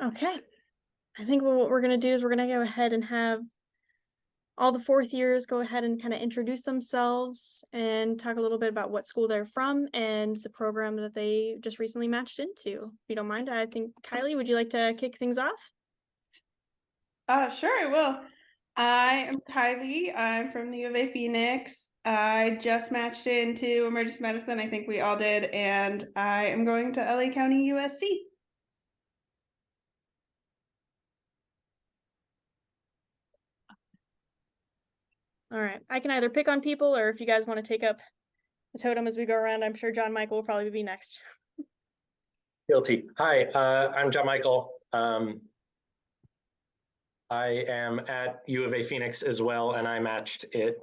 Okay. I think what we're going to do is we're going to go ahead and have all the fourth years go ahead and kind of introduce themselves and talk a little bit about what school they're from and the program that they just recently matched into. If you don't mind, I think, Kylie, would you like to kick things off? Sure, I will. I am Kylie. I'm from the U of A Phoenix. I just matched into emergency medicine. I think we all did, and I am going to LA County, USC. All right. I can either pick on people or if you guys want to take up the totem as we go around, I'm sure John Michael will probably be next. Guilty. Hi, I'm John Michael. I am at U of A Phoenix as well, and I matched at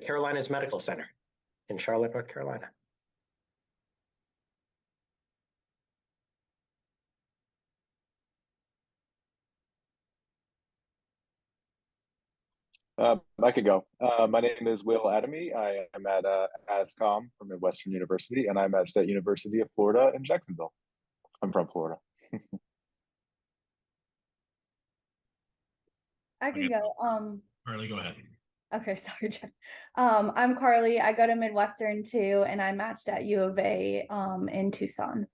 Carolinas Medical Center in Charlotte, North Carolina. I could go. My name is Will Adamy. I am at ASCOM from Midwestern University, and I'm at the University of Florida in Jacksonville. I'm from Florida. I can go. Carly, go ahead. Okay, sorry, Jen. I'm Carly. I go to Midwestern too, and I matched at U of A in Tucson.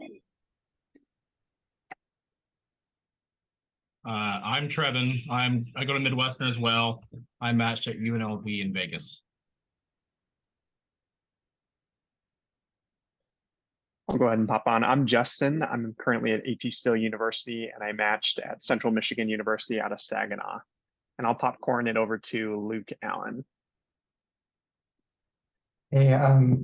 I'm Trevin. I go to Midwestern as well. I matched at UNLV in Vegas. I'll go ahead and pop on. I'm Justin. I'm currently at AT Still University, and I matched at Central Michigan University out of Saginaw. And I'll popcorn it over to Luke Allen. Hey,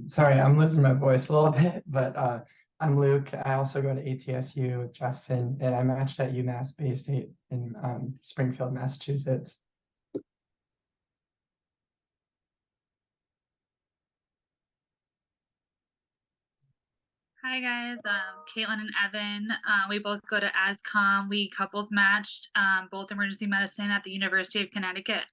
sorry, I'm losing my voice a little bit, but I'm Luke. I also go to ATSU with Justin, and I matched at UMass Bay State in Springfield, Massachusetts. Hi guys, Caitlin and Evan. We both go to ASCOM. We couples matched, both emergency medicine at the University of Connecticut.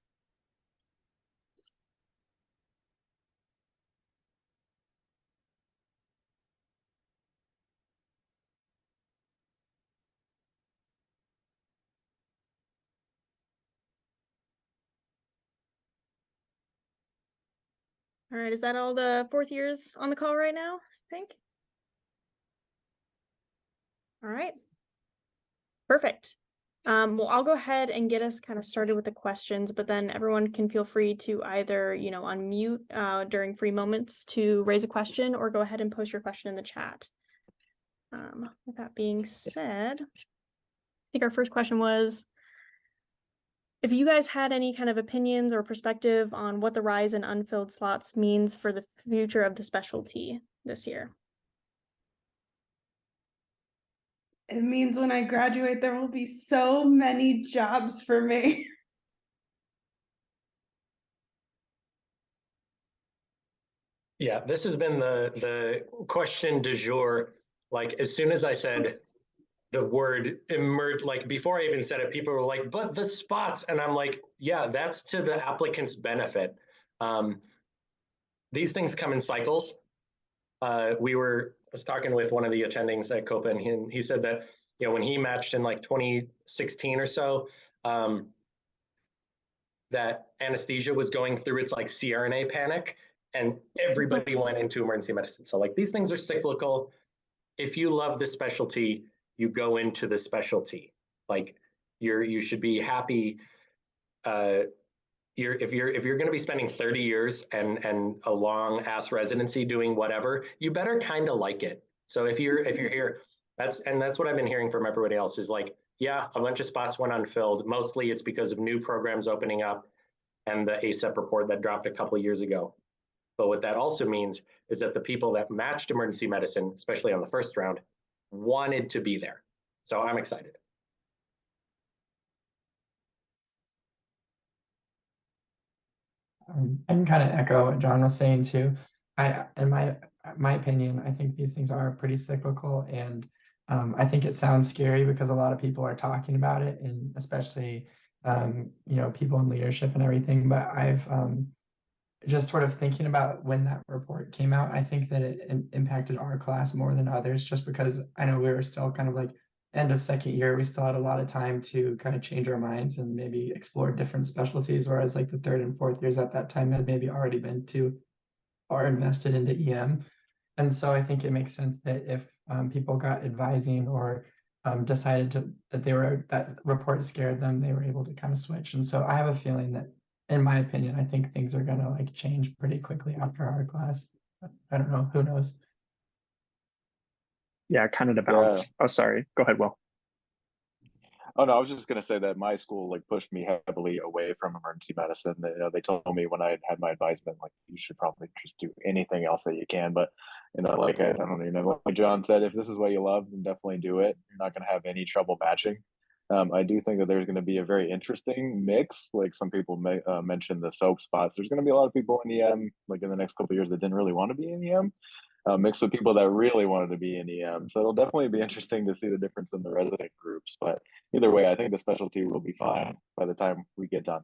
All right. Is that all the fourth years on the call right now? I think. All right. Perfect. Well, I'll go ahead and get us kind of started with the questions, but then everyone can feel free to either, unmute during free moments to raise a question or go ahead and post your question in the chat. With that being said, I think our first question was, if you guys had any kind of opinions or perspective on what the rise in unfilled slots means for the future of the specialty this year. It means when I graduate, there will be so many jobs for me. Yeah, this has been the question du jour. Like, as soon as I said the word emerge, like before I even said it, people were like, but the spots. And I'm like, yeah, that's to the applicant's benefit. These things come in cycles. I was talking with one of the attendings at COPA, and he said that, when he matched in like 2016 or so, that anesthesia was going through its like CRNA panic, and everybody went into emergency medicine. So like these things are cyclical. If you love this specialty, you go into the specialty. Like you should be happy. If you're going to be spending 30 years and a long ass residency doing whatever, you better kind of like it. So if you're here, that's what I've been hearing from everybody else is like, yeah, a bunch of spots went unfilled. Mostly it's because of new programs opening up and the ACEP report that dropped a couple of years ago. But what that also means is that the people that matched emergency medicine, especially on the first round, wanted to be there. So I'm excited. I can kind of echo what John was saying too. In my opinion, I think these things are pretty cyclical, and I think it sounds scary because a lot of people are talking about it, and especially people in leadership and everything. But I've just sort of thinking about when that report came out, I think that it impacted our class more than others, just because I know we were still kind of like end of second year, we still had a lot of time to kind of change our minds and maybe explore different specialties, whereas like the third and fourth years at that time had maybe already been too far invested into EM. And so I think it makes sense that if people got advising or decided that report scared them, they were able to kind of switch. And so I have a feeling that, in my opinion, I think things are gonna like change pretty quickly after our class. I don't know, who knows? Yeah, kind of to balance. Oh, sorry. Go ahead, Will. Oh no, I was just gonna say that my school like pushed me heavily away from emergency medicine. They told me when I had my advisement, like you should probably just do anything else that you can. But like I don't know, like John said, if this is what you love, then definitely do it. You're not gonna have any trouble matching. I do think that there's going to be a very interesting mix. Like some people may mention the soap spots. There's going to be a lot of people in EM, like in the next couple of years, that didn't really want to be in EM, mixed with people that really wanted to be in EM. So it'll definitely be interesting to see the difference in the resident groups. But either way, I think the specialty will be fine by the time we get done.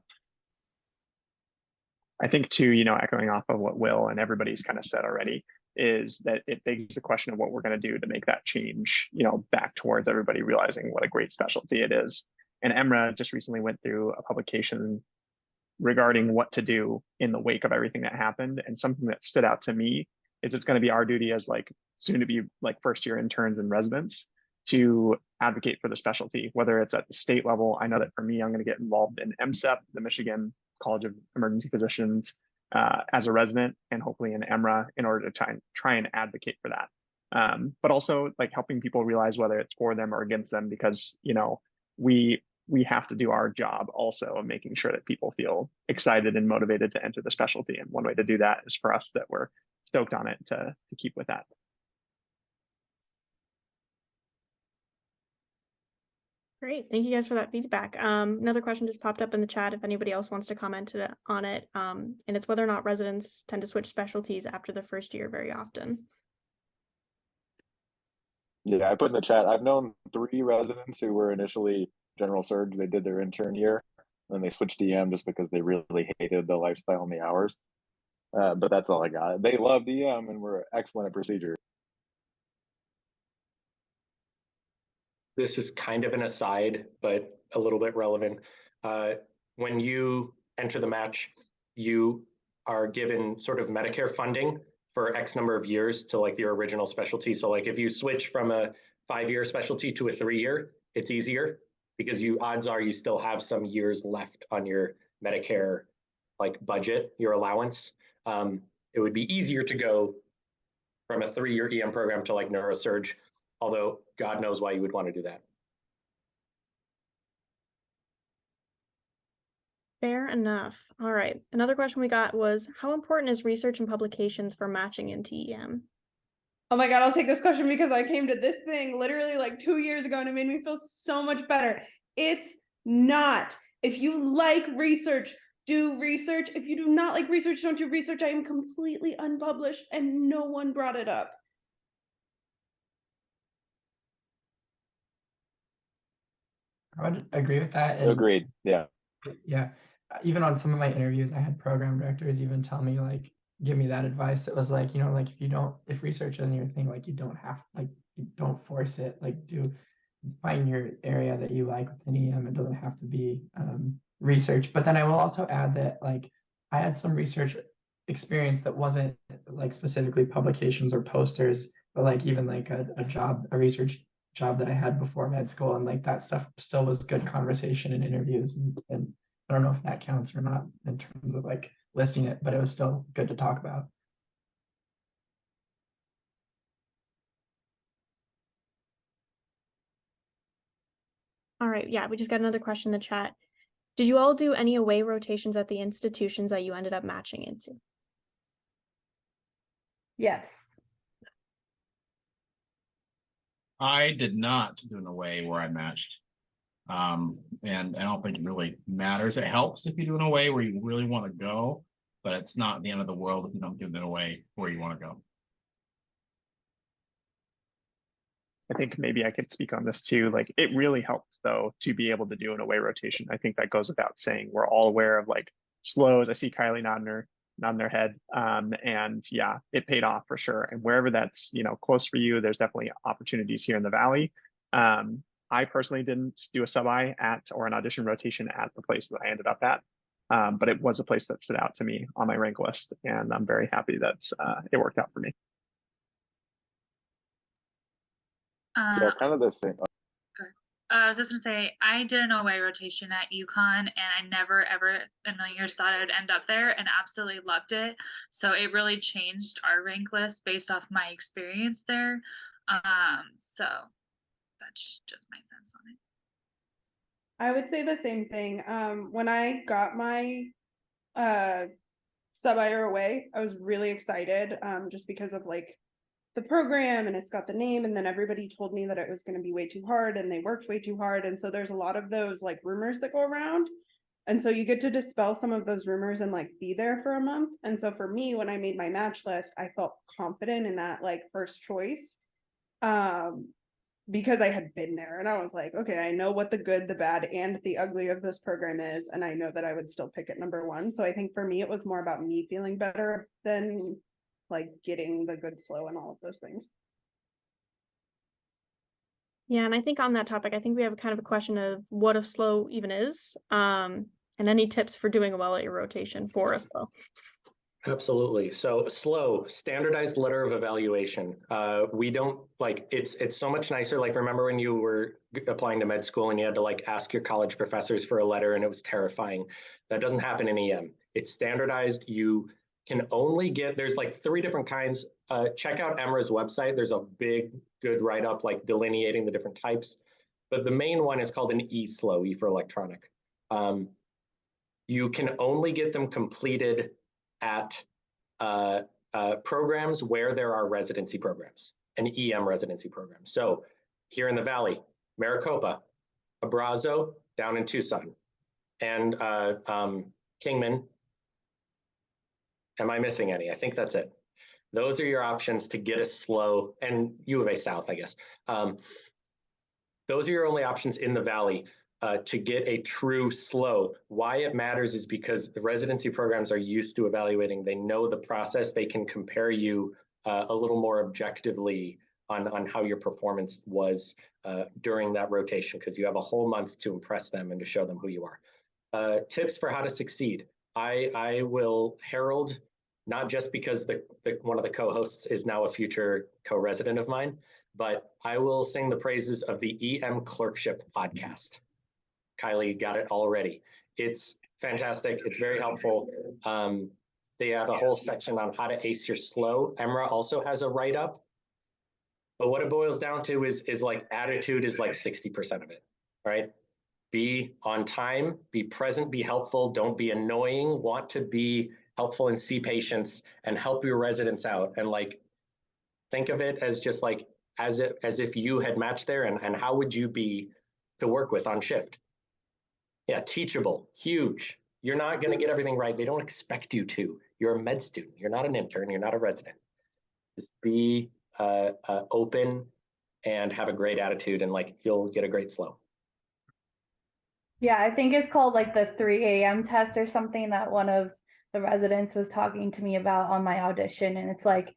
I think too, echoing off of what Will and everybody's kind of said already, is that it begs the question of what we're going to do to make that change, back towards everybody realizing what a great specialty it is. And EMRA just recently went through a publication regarding what to do in the wake of everything that happened. And something that stood out to me is it's going to be our duty as like soon to be like first year interns and residents to advocate for the specialty, whether it's at the state level. I know that for me, I'm going to get involved in MCEP, the Michigan College of Emergency Physicians, as a resident, and hopefully in EMRA in order to try and advocate for that. But also like helping people realize whether it's for them or against them, because we have to do our job also of making sure that people feel excited and motivated to enter the specialty. And one way to do that is for us that we're stoked on it to keep with that. Great, thank you guys for that feedback. Another question just popped up in the chat if anybody else wants to comment on it, and it's whether or not residents tend to switch specialties after the first year very often. Yeah, I put in the chat, I've known 3 residents who were initially general surge. They did their intern year, and then they switched to EM just because they really hated the lifestyle and the hours. But that's all I got. They loved EM and were excellent at procedure. This is kind of an aside, but a little bit relevant. When you enter the match, you are given sort of Medicare funding for X number of years to like your original specialty. So like if you switch from a 5-year specialty to a 3-year, it's easier because odds are you still have some years left on your Medicare like budget, your allowance. It would be easier to go from a 3-year EM program to like neurosurge, although God knows why you would want to do that. Fair enough. All right. Another question we got was, how important is research and publications for matching into EM? Oh my God, I'll take this question because I came to this thing literally like 2 years ago and it made me feel so much better. It's not. If you like research, do research. If you do not like research, don't do research. I am completely unpublished and no one brought it up. I would agree with that. And Agreed. Yeah. yeah, even on some of my interviews, I had program directors even tell me like, give me that advice. It was like, like if research isn't your thing, like you don't force it. Like find your area that you like within EM. It doesn't have to be research. But then I will also add that like I had some research experience that wasn't like specifically publications or posters, but like even like a research job that I had before med school, and like that stuff still was good conversation and interviews, and I don't know if that counts or not in terms of like listing it, but it was still good to talk about. All right, yeah, we just got another question in the chat. Did you all do any away rotations at the institutions that you ended up matching into? Yes. I did not do an away where I matched. And I don't think it really matters. It helps if you do an away where you really want to go, but it's not the end of the world if you don't do an away where you want to go. I think maybe I could speak on this too. Like it really helps though to be able to do an away rotation. I think that goes without saying. We're all aware of like slows. I see Kylie nodding their head. And yeah, it paid off for sure. And wherever that's close for you, there's definitely opportunities here in the Valley. I personally didn't do a sub-I at or an audition rotation at the place that I ended up at. But it was a place that stood out to me on my rank list, and I'm very happy that it worked out for me. Yeah, kind of the same. I was just gonna say, I did an away rotation at UConn, and I never ever in a years thought I would end up there, and absolutely loved it. So it really changed our rank list based off my experience there. So that's just my sense on it. I would say the same thing. When I got my sub-I or away, I was really excited, just because of like the program, and it's got the name, and then everybody told me that it was going to be way too hard, and they worked way too hard, and so there's a lot of those like rumors that go around, and so you get to dispel some of those rumors and like be there for a month. And so for me, when I made my match list, I felt confident in that like first choice, because I had been there, and I was like, okay, I know what the good, the bad, and the ugly of this program is, and I know that I would still pick it number one. So I think for me, it was more about me feeling better than like getting the good slow and all of those things. Yeah, and I think on that topic, I think we have kind of a question of what a slow even is, and any tips for doing well at your rotation for a slow. Absolutely. So slow, standardized letter of evaluation. We don't like it's so much nicer. Like, remember when you were applying to med school and you had to like ask your college professors for a letter, and it was terrifying. That doesn't happen in EM. It's standardized. You can only get, there's like 3 different kinds. Check out EMRA's website. There's a big, good write-up like delineating the different types. But the main one is called an E-slow, E for electronic. You can only get them completed at programs where there are residency programs, an EM residency program. So here in the Valley, Maricopa, Abrazo down in Tucson, and Kingman. Am I missing any? I think that's it. Those are your options to get a slow, and U of A South, I guess. Those are your only options in the Valley to get a true slow. Why it matters is because the residency programs are used to evaluating. They know the process. They can compare you a little more objectively on how your performance was during that rotation, because you have a whole month to impress them and to show them who you are. Tips for how to succeed. I will herald, not just because one of the co-hosts is now a future co-resident of mine, but I will sing the praises of the EM Clerkship podcast. Kylie got it already. It's fantastic. It's very helpful. They have a whole section on how to ace your slow. EMRA also has a write-up. But what it boils down to is like attitude is like 60% of it, right? Be on time, be present, be helpful, don't be annoying, want to be helpful and see patients and help your residents out. And like, think of it as just like, as if you had matched there, and how would you be to work with on shift? Yeah, teachable, huge. You're not going to get everything right. They don't expect you to. You're a med student. You're not an intern. You're not a resident. Just be open and have a great attitude, and like you'll get a great slow. Yeah, I think it's called like the 3 a.m. test or something that one of the residents was talking to me about on my audition. And it's like,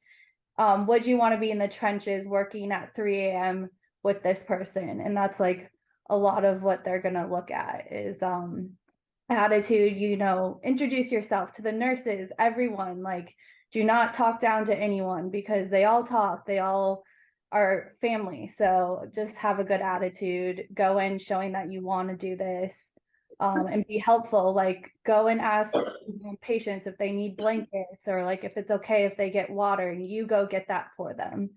would you want to be in the trenches working at 3 a.m. with this person? And that's like a lot of what they're going to look at is attitude, introduce yourself to the nurses, everyone, like do not talk down to anyone because they all talk, they all are family. So just have a good attitude, go in showing that you want to do this, and be helpful. Like go and ask patients if they need blankets, or like if it's okay if they get water, and you go get that for them.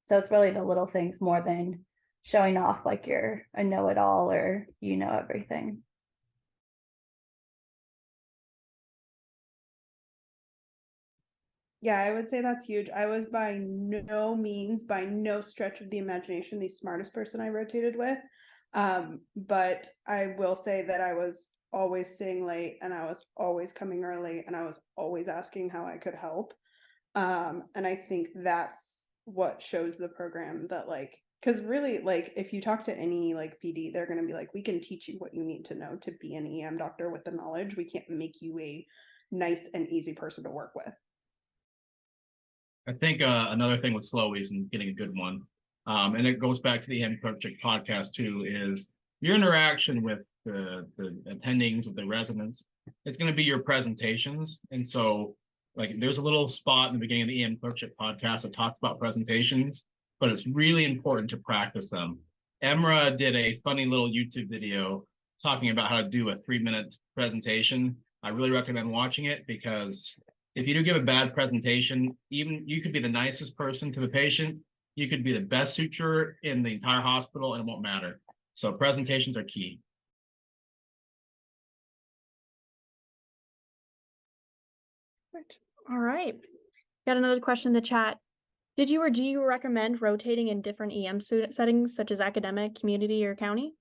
So it's really the little things more than showing off like you're a know-it-all or everything. Yeah, I would say that's huge. I was by no means, by no stretch of the imagination, the smartest person I rotated with. But I will say that I was always staying late, and I was always coming early, and I was always asking how I could help. And I think that's what shows the program that like, because really, like, if you talk to any like PD, they're going to be like, we can teach you what you need to know to be an EM doctor with the knowledge. We can't make you a nice and easy person to work with. I think another thing with slowies and getting a good one, And it goes back to the EM Clerkship podcast too, is your interaction with the attendings, with the residents. It's going to be your presentations. And so like there's a little spot in the beginning of the EM Clerkship podcast that talks about presentations, but it's really important to practice them. Emra did a funny little YouTube video talking about how to do a 3-minute presentation. I really recommend watching it because if you do give a bad presentation, even you could be the nicest person to the patient, you could be the best suturer in the entire hospital and it won't matter. So presentations are key. All right. Got another question in the chat. Did you or do you recommend rotating in different EM settings such as academic, community, or county?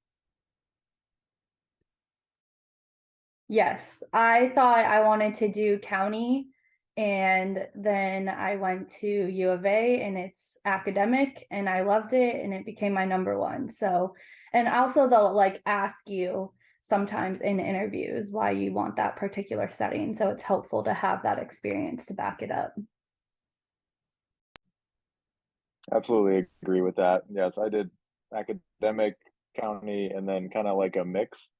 Yes, I thought I wanted to do county, and then I went to U of A and it's academic and I loved it and it became my number one. So, and also they'll like ask you sometimes in interviews why you want that particular setting. So it's helpful to have that experience to back it up. Absolutely agree with that. Yes, I did academic, county, and then kind of like a mix.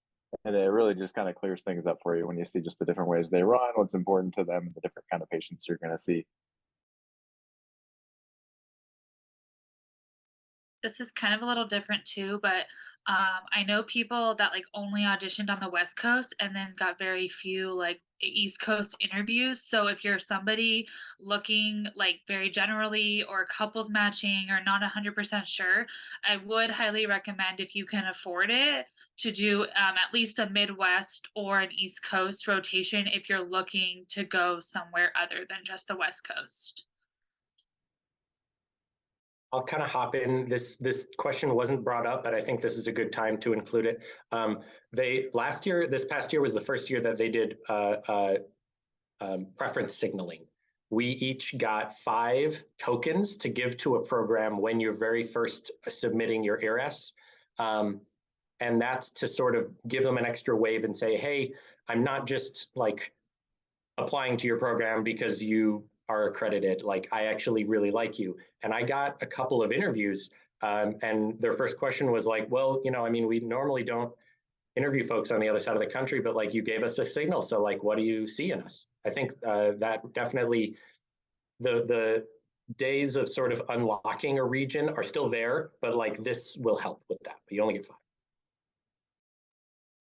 And it really just kind of clears things up for you when you see just the different ways they run, what's important to them, the different kind of patients you're going to see. This is kind of a little different too, but I know people that like only auditioned on the West Coast and then got very few like East Coast interviews. So if you're somebody looking like very generally or couples matching or not 100% sure, I would highly recommend, if you can afford it, to do at least a Midwest or an East Coast rotation if you're looking to go somewhere other than just the West Coast. I'll kind of hop in. This question wasn't brought up, but I think this is a good time to include it. This past year was the first year that they did preference signaling. We each got 5 tokens to give to a program when you're very first submitting your ERAS. And that's to sort of give them an extra wave and say, hey, I'm not just like applying to your program because you are accredited, like I actually really like you. And I got a couple of interviews and their first question was like, well, you know, I mean, we normally don't interview folks on the other side of the country, but like you gave us a signal. So like, what do you see in us? I think that definitely the days of sort of unlocking a region are still there, but like this will help with that, but you only get 5.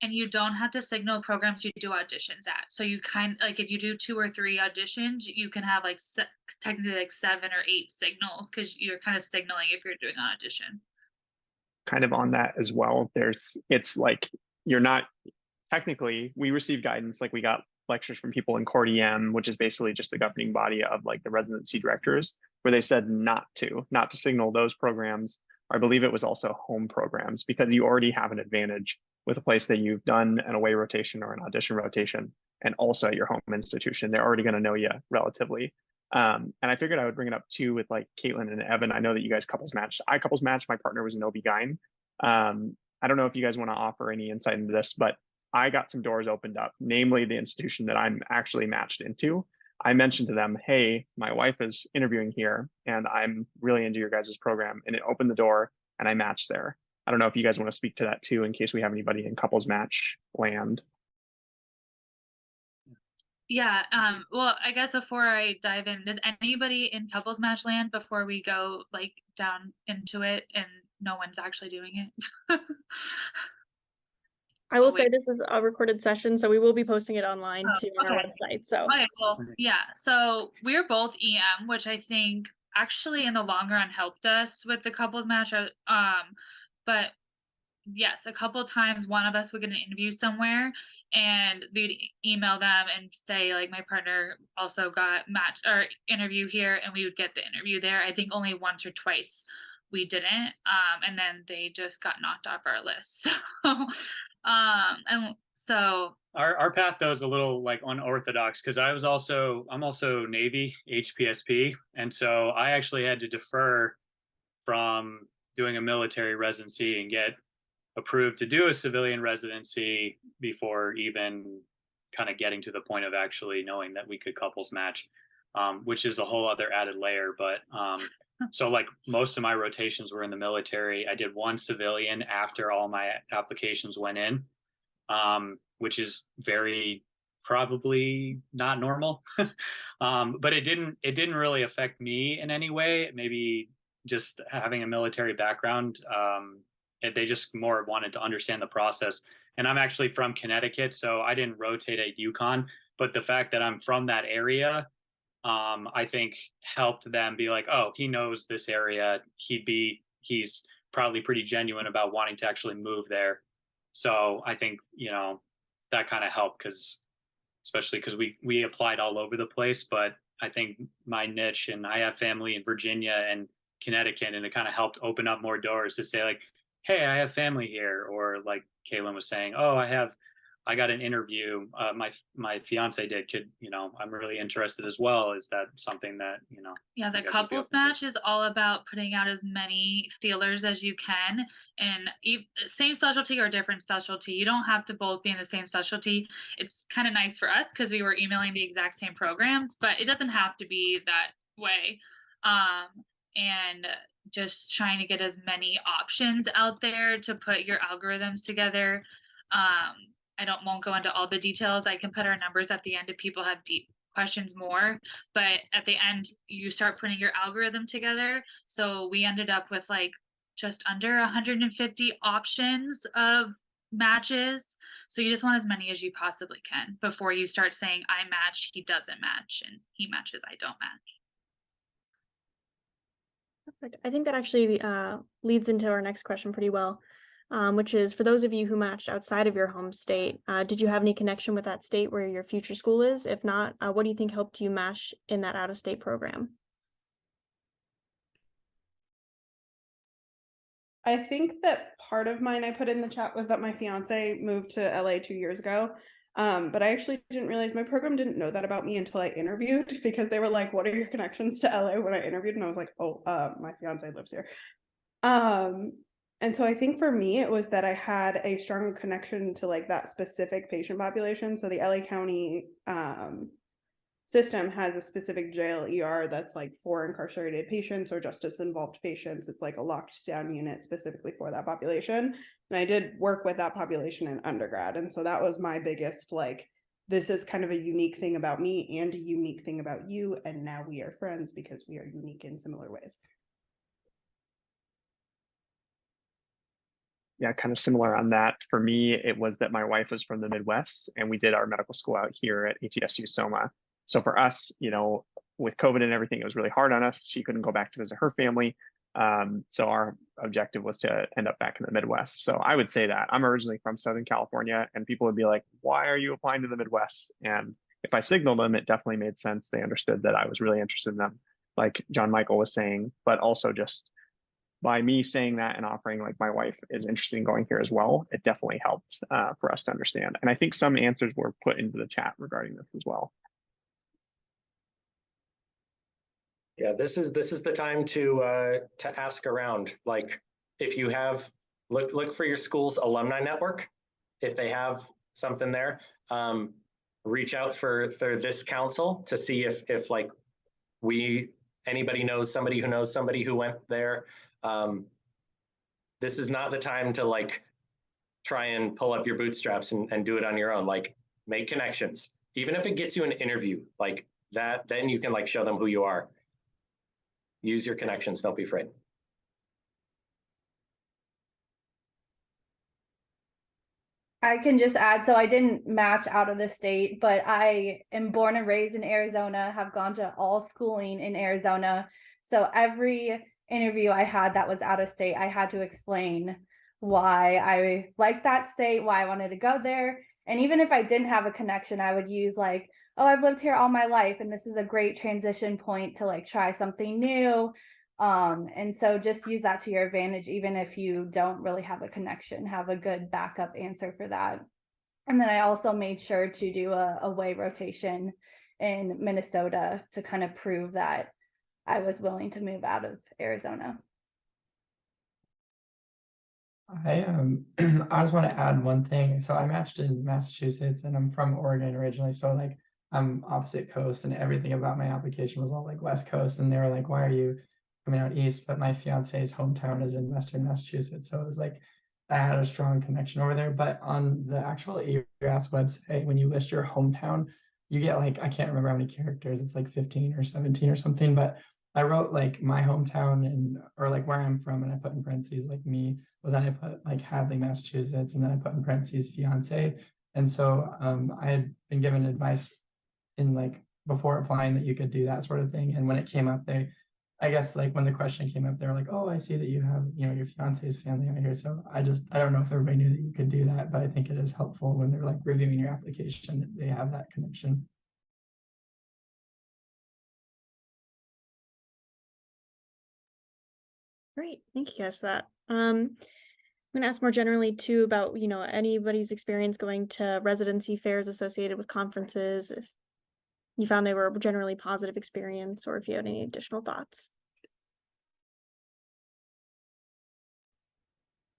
And you don't have to signal programs you do auditions at. So you like if you do 2 or 3 auditions, you can have like technically like 7 or 8 signals because you're kind of signaling if you're doing an audition. Kind of on that as well. It's like you're not technically, we receive guidance, like we got lectures from people in Cord EM, which is basically just the governing body of like the residency directors, where they said not to signal those programs. I believe it was also home programs, because you already have an advantage with a place that you've done an away rotation or an audition rotation, and also at your home institution. They're already going to know you relatively. And I figured I would bring it up too with like Caitlin and Evan. I know that you guys couples matched. I couples matched. My partner was an OB-GYN. I don't know if you guys want to offer any insight into this, but I got some doors opened up, namely the institution that I'm actually matched into. I mentioned to them, hey, my wife is interviewing here and I'm really into your guys' program, and it opened the door and I matched there. I don't know if you guys want to speak to that too, in case we have anybody in couples match land. Yeah, well, I guess before I dive in, did anybody in couples match land before we go like down into it and no one's actually doing it? I will say this is a recorded session, so we will be posting it online to our website. So okay, well, yeah. So we're both EM, which I think actually in the long run helped us with the couples match. But yes, a couple of times one of us would get an interview somewhere and we'd email them and say like my partner also got match or interview here, and we would get the interview there. I think only once or twice we didn't, and then they just got knocked off our list. And so our path though is a little like unorthodox, because I'm also Navy HPSP, and so I actually had to defer from doing a military residency and get approved to do a civilian residency before even kind of getting to the point of actually knowing that we could couples match, which is a whole other added layer. But So like most of my rotations were in the military. I did one civilian after all my applications went in, which is very probably not normal. But it didn't really affect me in any way. Maybe just having a military background, they just more wanted to understand the process. And I'm actually from Connecticut, so I didn't rotate at UConn, but the fact that I'm from that area, I think helped them be like, oh, he knows this area. He's probably pretty genuine about wanting to actually move there. So I think, that kind of helped especially because we applied all over the place, but I think my niche, and I have family in Virginia and Connecticut, and it kind of helped open up more doors to say like, hey, I have family here, or like Kaylin was saying, oh, I got an interview. My fiance did. I'm really interested as well. Is that something that Yeah, the you guys would be couples open to? match is all about putting out as many feelers as you can, and same specialty or different specialty. You don't have to both be in the same specialty. It's kind of nice for us because we were emailing the exact same programs, but it doesn't have to be that way. And just trying to get as many options out there to put your algorithms together. Won't go into all the details. I can put our numbers at the end if people have deep questions more, but at the end you start putting your algorithm together. So we ended up with like just under 150 options of matches. So you just want as many as you possibly can before you start saying I match, he doesn't match, and he matches, I don't match. Perfect. I think that actually leads into our next question pretty well, which is for those of you who matched outside of your home state, did you have any connection with that state where your future school is? If not, what do you think helped you match in that out-of-state program? I think that part of mine I put in the chat was that my fiance moved to LA 2 years ago. But I actually didn't realize my program didn't know that about me until I interviewed, because they were like, what are your connections to LA when I interviewed? And I was like, oh, my fiance lives here. And so I think for me, it was that I had a strong connection to like that specific patient population. So the LA County system has a specific jail ER that's like for incarcerated patients or justice involved patients. It's like a locked down unit specifically for that population. And I did work with that population in undergrad. And so that was my biggest, like, this is kind of a unique thing about me and a unique thing about you. And now we are friends because we are unique in similar ways. Yeah, kind of similar on that. For me, it was that my wife was from the Midwest and we did our medical school out here at ATSU SOMA. So for us, with COVID and everything, it was really hard on us. She couldn't go back to visit her family. So our objective was to end up back in the Midwest. So I would say that I'm originally from Southern California, and people would be like, why are you applying to the Midwest? And if I signaled them, it definitely made sense. They understood that I was really interested in them, like John Michael was saying, but also just by me saying that and offering like my wife is interested in going here as well, it definitely helped for us to understand. And I think some answers were put into the chat regarding this as well. Yeah, this is the time to ask around. Like, if you have look for your school's alumni network. If they have something there, reach out for this council to see if like anybody knows somebody who went there. This is not the time to like try and pull up your bootstraps and do it on your own. Like, make connections, even if it gets you an interview like that. Then you can like show them who you are. Use your connections. Don't be afraid. I can just add, so I didn't match out of the state, but I am born and raised in Arizona, have gone to all schooling in Arizona. So every interview I had that was out of state, I had to explain why I liked that state, why I wanted to go there. And even if I didn't have a connection, I would use like, oh, I've lived here all my life, and this is a great transition point to like try something new. And so just use that to your advantage, even if you don't really have a connection, have a good backup answer for that. And then I also made sure to do a away rotation in Minnesota to kind of prove that I was willing to move out of Arizona. I just want to add one thing. So I matched in Massachusetts, and I'm from Oregon originally. So like I'm opposite coast, and everything about my application was all like West Coast. And they were like, why are you coming out east, but my fiance's hometown is in Western Massachusetts. So it was like I had a strong connection over there. But on the actual ERAS website, when you list your hometown, you get like, I can't remember how many characters, it's like 15 or 17 or something. But I wrote like my hometown and or like where I'm from, and I put in parentheses like me, but then I put like Hadley, Massachusetts, and then I put in parentheses fiance. And so I had been given advice in like before applying that you could do that sort of thing. And when it came up, I guess like when the question came up, they were like, "Oh, I see that you have, your fiance's family out here." So I don't know if everybody knew that you could do that, but I think it is helpful when they're like reviewing your application that they have that connection. Great, thank you guys for that. I'm gonna ask more generally too about, anybody's experience going to residency fairs associated with conferences, if you found they were a generally positive experience, or if you had any additional thoughts.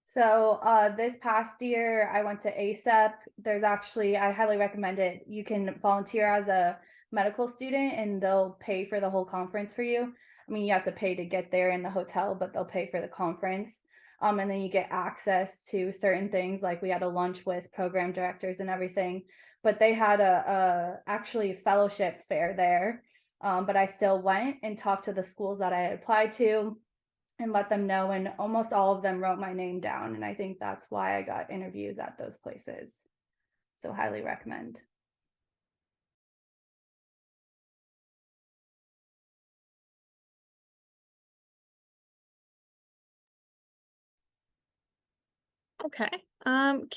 So this past year, I went to ASEP. There's actually, I highly recommend it. You can volunteer as a medical student and they'll pay for the whole conference for you. I mean, you have to pay to get there in the hotel, but they'll pay for the conference. And then you get access to certain things, like we had a lunch with program directors and everything. But they had a actually fellowship fair there. But I still went and talked to the schools that I had applied to and let them know, and almost all of them wrote my name down, and I think that's why I got interviews at those places. So highly recommend. Okay.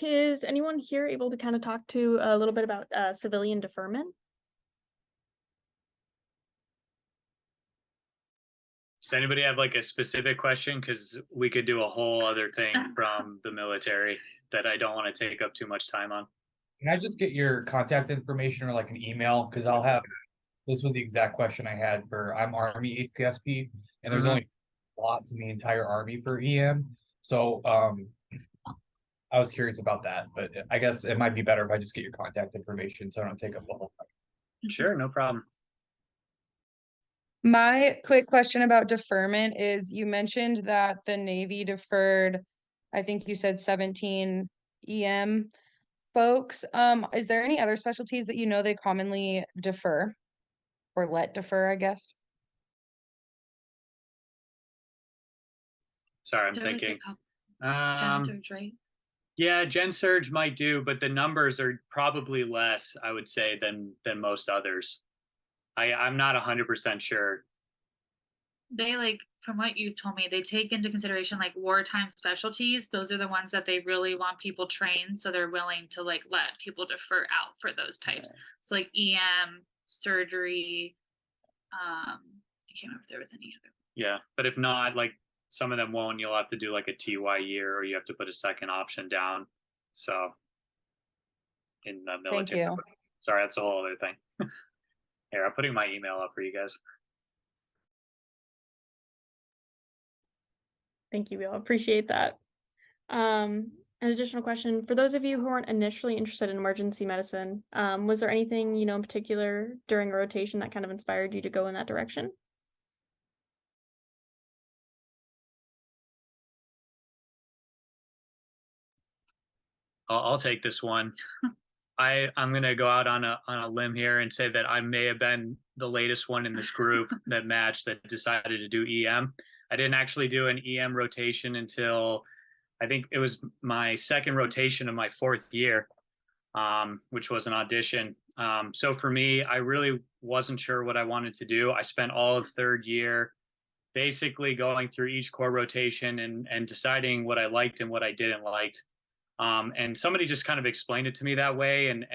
Is anyone here able to kind of talk to a little bit about civilian deferment? Does anybody have like a specific question? Because we could do a whole other thing from the military that I don't want to take up too much time on. Can I just get your contact information or like an email? Because I'll have, this was the exact question I had for, I'm Army HPSP, and there's only slots in the entire Army for EM. So I was curious about that, but I guess it might be better if I just get your contact information so I don't take up the whole time. Sure, no problem. My quick question about deferment is, you mentioned that the Navy deferred, I think you said 17 EM folks. Is there any other specialties that they commonly defer or let defer, I guess? Sorry, I'm There was a thinking. Gen Surg, right? Yeah, Gen Surg might do, but the numbers are probably less, I would say, than most others. I'm not 100% sure. They from what you told me, they take into consideration wartime specialties. Those are the ones that they really want people trained, so they're willing to let people defer out for those types. So EM, surgery, I can't remember if there was any other. Yeah, but if not, some of them won't. You'll have to do a TY year, or you have to put a second option down. So in the military. Thank you. Sorry, that's a whole other thing. Here, I'm putting my email up for you guys. Thank you, Bill. Appreciate that. An additional question, for those of you who aren't initially interested in emergency medicine, was there anything, in particular during a rotation that kind of inspired you to go in that direction? I'll take this one. I'm gonna go out on a limb here and say that I may have been the latest one in this group that matched, that decided to do EM. I didn't actually do an EM rotation until I think it was my second rotation of my fourth year, which was an audition. So for me, I really wasn't sure what I wanted to do. I spent all of third year basically going through each core rotation and deciding what I liked and what I didn't like. And somebody just kind of explained it to me that way, and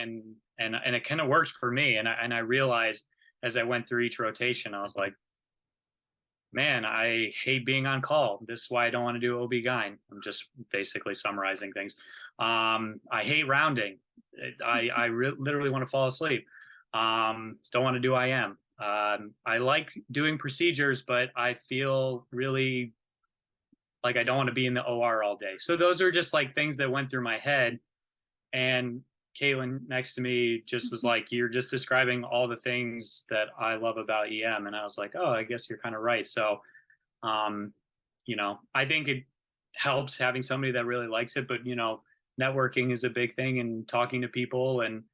it kind of worked for me. And I realized as I went through each rotation, I was like, man, I hate being on call. This is why I don't want to do OB-GYN. I'm just basically summarizing things. I hate rounding. I literally want to fall asleep. Don't want to do IM. I like doing procedures, but I feel really like I don't want to be in the OR all day. So those are just things that went through my head. And Caitlin next to me just was like, you're just describing all the things that I love about EM. And I was like, oh, I guess you're kind of right. So You know, I think it helps having somebody that really likes it, but you know, networking is a big thing, and talking to people and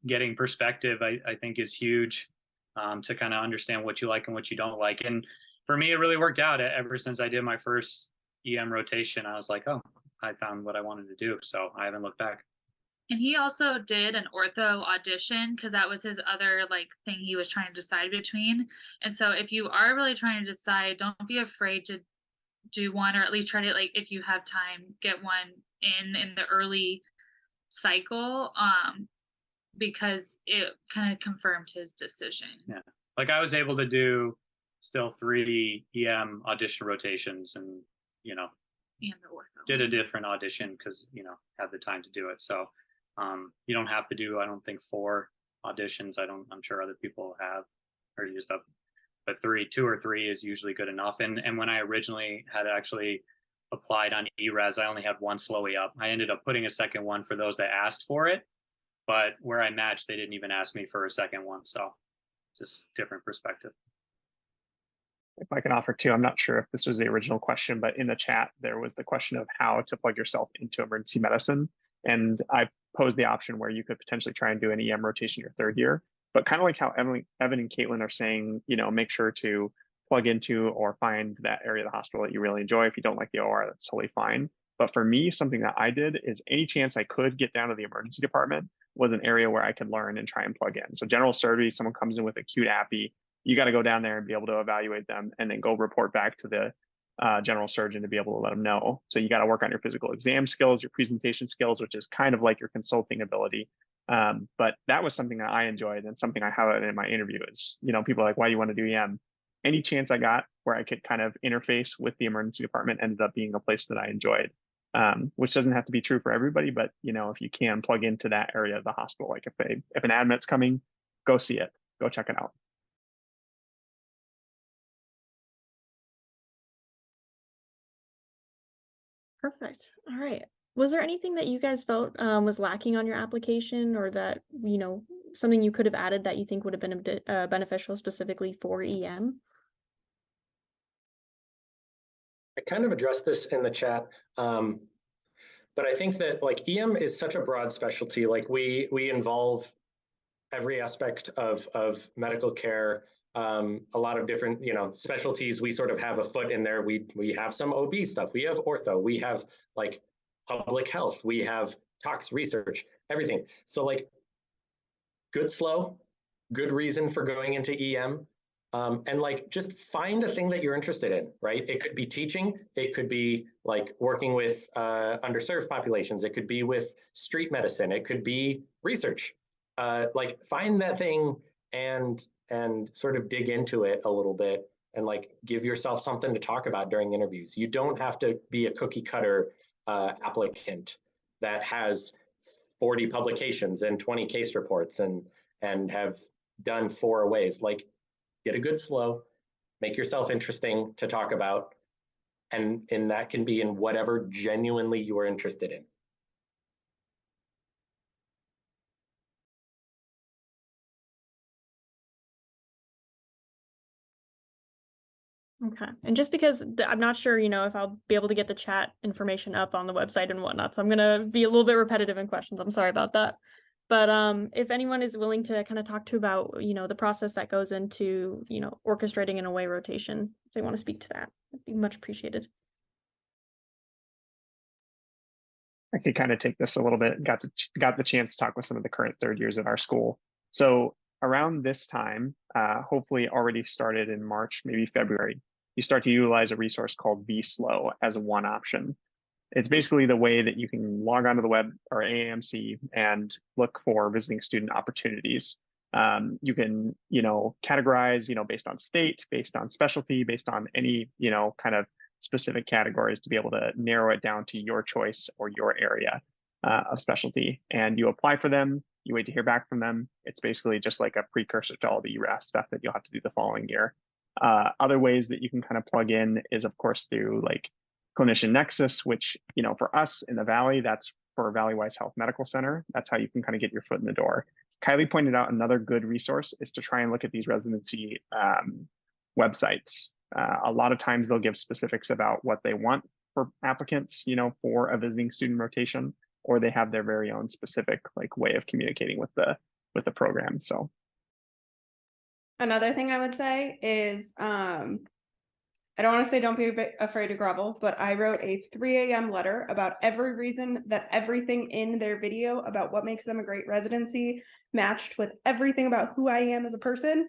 getting perspective, I think is huge, to kind of understand what you like and what you don't like. And for me, it really worked out. Ever since I did my first EM rotation, I was like, oh, I found what I wanted to do. So I haven't looked back. And he also did an ortho audition because that was his other like thing he was trying to decide between. And so if you are really trying to decide, don't be afraid to do one, or at least try to, like, if you have time, get one in the early cycle, because it kind of confirmed his decision. Yeah. Like I was able to do still 3 EM audition rotations, and, you know, And the ortho. did a different audition because, you know, had the time to do it. So you don't have to do, I don't think, 4 auditions. I'm sure other people have or used up, but 2 or 3 is usually good enough. And when I originally had actually applied on ERAS, I only had 1 slow up. I ended up putting a second one for those that asked for it, but where I matched, they didn't even ask me for a second one. So just different perspective. If I can offer too, I'm not sure if this was the original question, but in the chat, there was the question of how to plug yourself into emergency medicine. And I posed the option where you could potentially try and do an EM rotation your 3rd year, but kind of like how Evan and Caitlin are saying, you know, make sure to plug into or find that area of the hospital that you really enjoy. If you don't like the OR, that's totally fine. But for me, something that I did is any chance I could get down to the emergency department was an area where I could learn and try and plug in. So general surgery, someone comes in with acute appy, you got to go down there and be able to evaluate them and then go report back to the general surgeon to be able to let them know. So you got to work on your physical exam skills, your presentation skills, which is kind of like your consulting ability. But that was something that I enjoyed, and something I highlighted in my interview is, you know, people are like, why do you want to do EM? Any chance I got where I could kind of interface with the emergency department ended up being a place that I enjoyed, which doesn't have to be true for everybody. But, you know, if you can plug into that area of the hospital, like if an admit's coming, go see it, go check it out. Perfect. All right. Was there anything that you guys felt was lacking on your application, or that, you know, something you could have added that you think would have been beneficial specifically for EM? I kind of addressed this in the chat, but I think that like EM is such a broad specialty. Like we involve every aspect of medical care, a lot of different, you know, specialties. We sort of have a foot in there. We have some OB stuff. We have ortho. We have like public health. We have tox research, everything. So like good slow, good reason for going into EM. And like just find a thing that you're interested in, right? It could be teaching, it could be like working with underserved populations, it could be with street medicine, it could be research. Like find that thing and sort of dig into it a little bit, and like give yourself something to talk about during interviews. You don't have to be a cookie cutter applicant that has 40 publications and 20 case reports and have done 4 aways. Like get a good slow, make yourself interesting to talk about, and that can be in whatever genuinely you are interested in. Okay. And just because I'm not sure, you know, if I'll be able to get the chat information up on the website and whatnot, so I'm gonna be a little bit repetitive in questions. I'm sorry about that. But if anyone is willing to kind of talk to about, you know, the process that goes into, you know, orchestrating an away rotation, if they want to speak to that, it'd be much appreciated. I could kind of take this a little bit. Got the chance to talk with some of the current 3rd years at our school. So around this time, hopefully already started in March, maybe February, you start to utilize a resource called vSlow as one option. It's basically the way that you can log onto the web or AAMC and look for visiting student opportunities. You can, you know, categorize, you know, based on state, based on specialty, based on any, you know, kind of specific categories to be able to narrow it down to your choice or your area of specialty. And you apply for them, you wait to hear back from them. It's basically just like a precursor to all the ERAS stuff that you'll have to do the following year. Other ways that you can kind of plug in is, of course, through like Clinician Nexus, which, you know, for us in the Valley, that's for Valley Wise Health Medical Center. That's how you can kind of get your foot in the door. Kylie pointed out another good resource is to try and look at these residency websites. A lot of times they'll give specifics about what they want for applicants, for a visiting student rotation, or they have their very own specific like way of communicating with the program. So Another thing I would say is, I don't want to say don't be afraid to grovel, but I wrote a 3 a.m. letter about every reason that everything in their video about what makes them a great residency matched with everything about who I am as a person.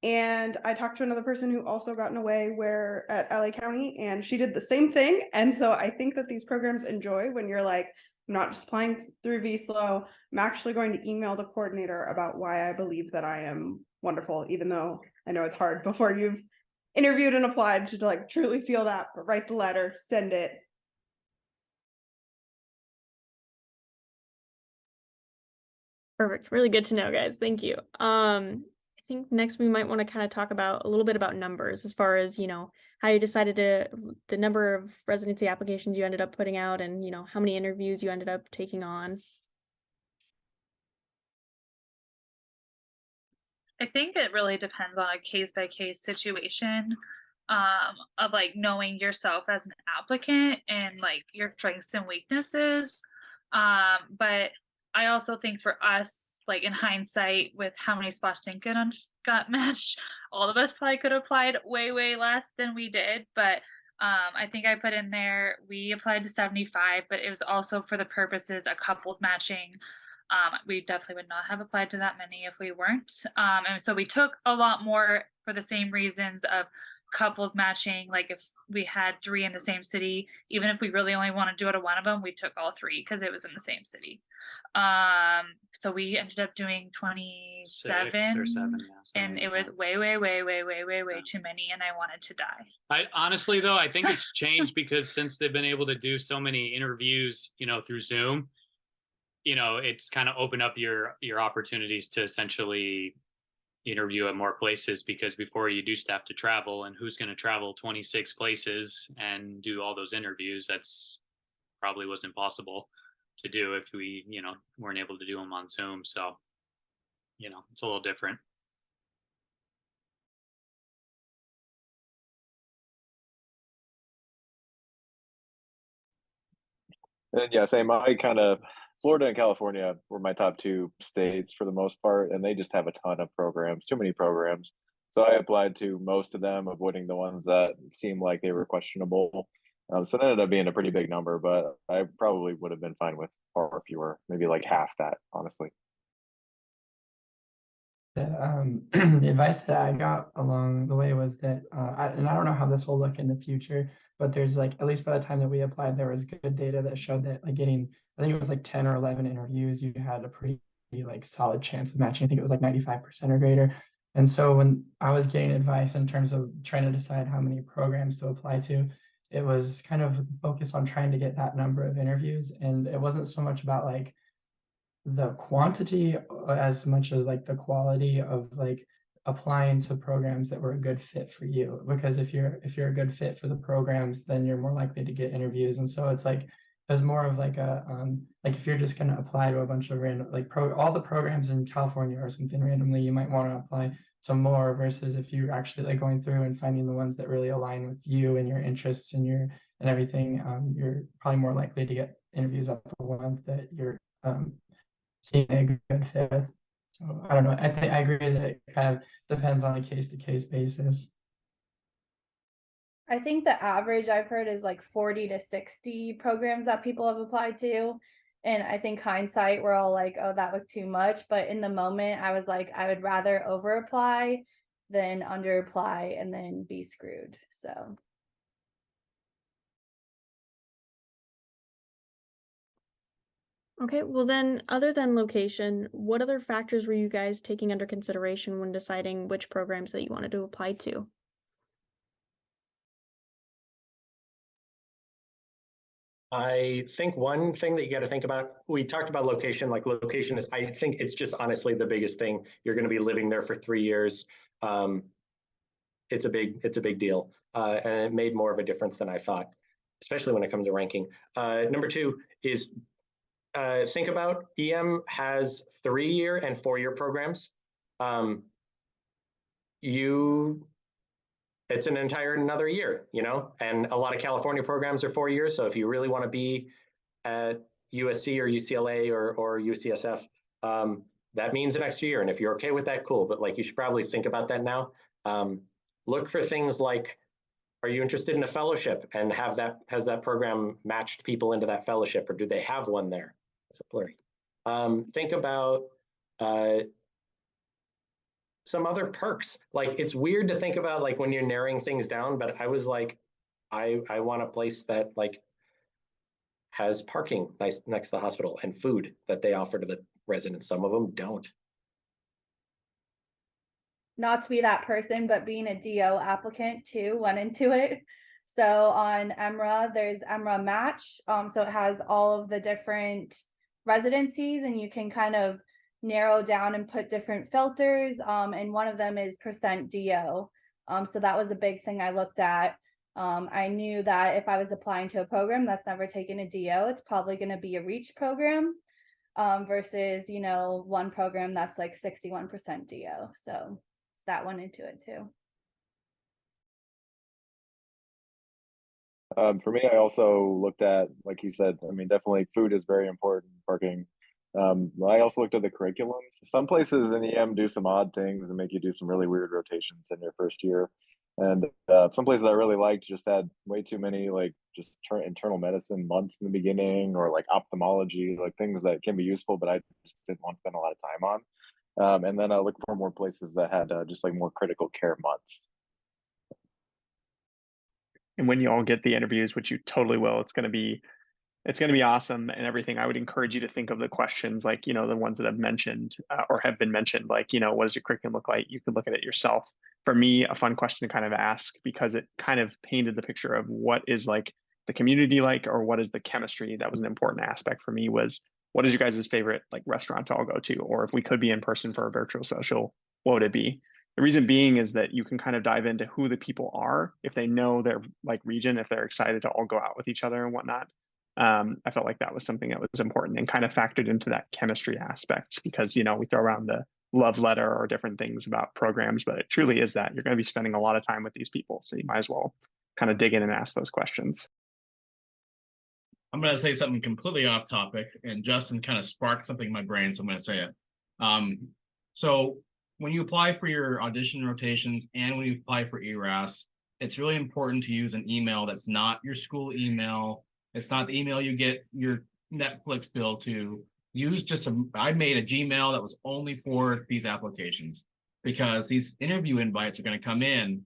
And I talked to another person who also got an away where at LA County, and she did the same thing. And so I think that these programs enjoy when you're like, I'm not just applying through VSLO. I'm actually going to email the coordinator about why I believe that I am wonderful, even though I know it's hard before you've interviewed and applied to like truly feel that, but write the letter, send it. Perfect. Really good to know, guys. Thank you. I think next we might want to kind of talk about a little bit about numbers as far as, how you decided the number of residency applications you ended up putting out and, how many interviews you ended up taking on. I think it really depends on a case by case situation, of like knowing yourself as an applicant and like your strengths and weaknesses. But I also think for us, like in hindsight, with how many spots didn't got matched, all of us probably could have applied way less than we did. But I think I put in there, we applied to 75, but it was also for the purposes of couples matching. We definitely would not have applied to that many if we weren't. And so we took a lot more for the same reasons of couples matching. Like if we had 3 in the same city, even if we really only want to do it to one of them, we took all 3 because it was in the same city. So we ended up doing 27, 6 or 7, yeah, and it like was that. way too many, and I wanted to die. I honestly though, I think it's changed because since they've been able to do so many interviews, through Zoom, it's kind of opened up your opportunities to essentially interview at more places, because before you used to have to travel, and who's going to travel 26 places and do all those interviews? That's probably was impossible to do if we, weren't able to do them on Zoom. So, it's a little different. And yeah, same. Florida and California were my top 2 states for the most part, and they just have a ton of programs, too many programs. So I applied to most of them, avoiding the ones that seemed like they were questionable. So it ended up being a pretty big number, but I probably would have been fine with far fewer, maybe like half that, honestly. The advice that I got along the way was that, and I don't know how this will look in the future, but there's like, at least by the time that we applied, there was good data that showed that like getting, I think it was like 10 or 11 interviews, you had a pretty like solid chance of matching. I think it was like 95% or greater. And so when I was getting advice in terms of trying to decide how many programs to apply to, it was kind of focused on trying to get that number of interviews. And it wasn't so much about like the quantity as much as like the quality of like applying to programs that were a good fit for you, because if you're a good fit for the programs, then you're more likely to get interviews. And so it's like there's more of like a like if you're just going to apply to a bunch of random like all the programs in California or something randomly, you might want to apply to more, versus if you're actually like going through and finding the ones that really align with you and your interests and your and everything, you're probably more likely to get interviews at the ones that you're seeing a good fit with. So I don't know. I think I agree that it kind of depends on a case to case basis. I think the average I've heard is like 40 to 60 programs that people have applied to. And I think hindsight, we're all like, oh, that was too much. But in the moment, I was like, I would rather over apply than under apply and then be screwed. So. Okay, well then, other than location, what other factors were you guys taking under consideration when deciding which programs that you wanted to apply to? I think one thing that you got to think about, we talked about location, like location is, I think it's just honestly the biggest thing. You're going to be living there for 3 years. It's a big deal. And it made more of a difference than I thought, especially when it comes to ranking. Number 2 is think about EM has 3-year and 4-year programs. You it's an entire another year, you know, and a lot of California programs are 4 years. So if you really want to be at USC or UCLA or UCSF, that means an extra year. And if you're okay with that, cool. But like, you should probably think about that now. Look for things like, are you interested in a fellowship, and has that program matched people into that fellowship, or do they have one there? It's a blurry. Think about some other perks. Like, it's weird to think about like when you're narrowing things down, but I was like, I want a place that like has parking nice next to the hospital and food that they offer to the residents. Some of them don't. Not to be that person, but being a DO applicant too, went into it. So on EMRA, there's EMRA Match. So it has all of the different residencies, and you can kind of narrow down and put different filters. And one of them is % DO. So that was a big thing I looked at. I knew that if I was applying to a program that's never taken a DO, it's probably going to be a REACH program, versus, you know, one program that's like 61% DO. So that went into it too. For me, I also looked at, like you said, I mean, definitely food is very important, parking. I also looked at the curriculums. Some places in EM do some odd things and make you do some really weird rotations in your first year. And some places I really liked just had way too many like just internal medicine months in the beginning, or like ophthalmology, like things that can be useful, but I just didn't want to spend a lot of time on. And then I looked for more places that had just like more critical care months. And when you all get the interviews, which you totally will, it's going to be awesome and everything. I would encourage you to think of the questions like, you know, the ones that I've mentioned or have been mentioned, like, you know, what does your curriculum look like? You could look at it yourself. For me, a fun question to kind of ask, because it kind of painted the picture of what is like the community like, or what is the chemistry. That was an important aspect for me, was what is your guys' favorite like restaurant to all go to? Or if we could be in person for a virtual social, what would it be? The reason being is that you can kind of dive into who the people are, if they know their like region, if they're excited to all go out with each other and whatnot. I felt like that was something that was important and kind of factored into that chemistry aspect, because, you know, we throw around the love letter or different things about programs, but it truly is that you're going to be spending a lot of time with these people. So you might as well kind of dig in and ask those questions. I'm going to say something completely off topic, and Justin kind of sparked something in my brain, so I'm going to say it. So when you apply for your audition rotations and when you apply for ERAS, it's really important to use an email that's not your school email. It's not the email you get your Netflix bill to. Use just I made a Gmail that was only for these applications, because these interview invites are going to come in,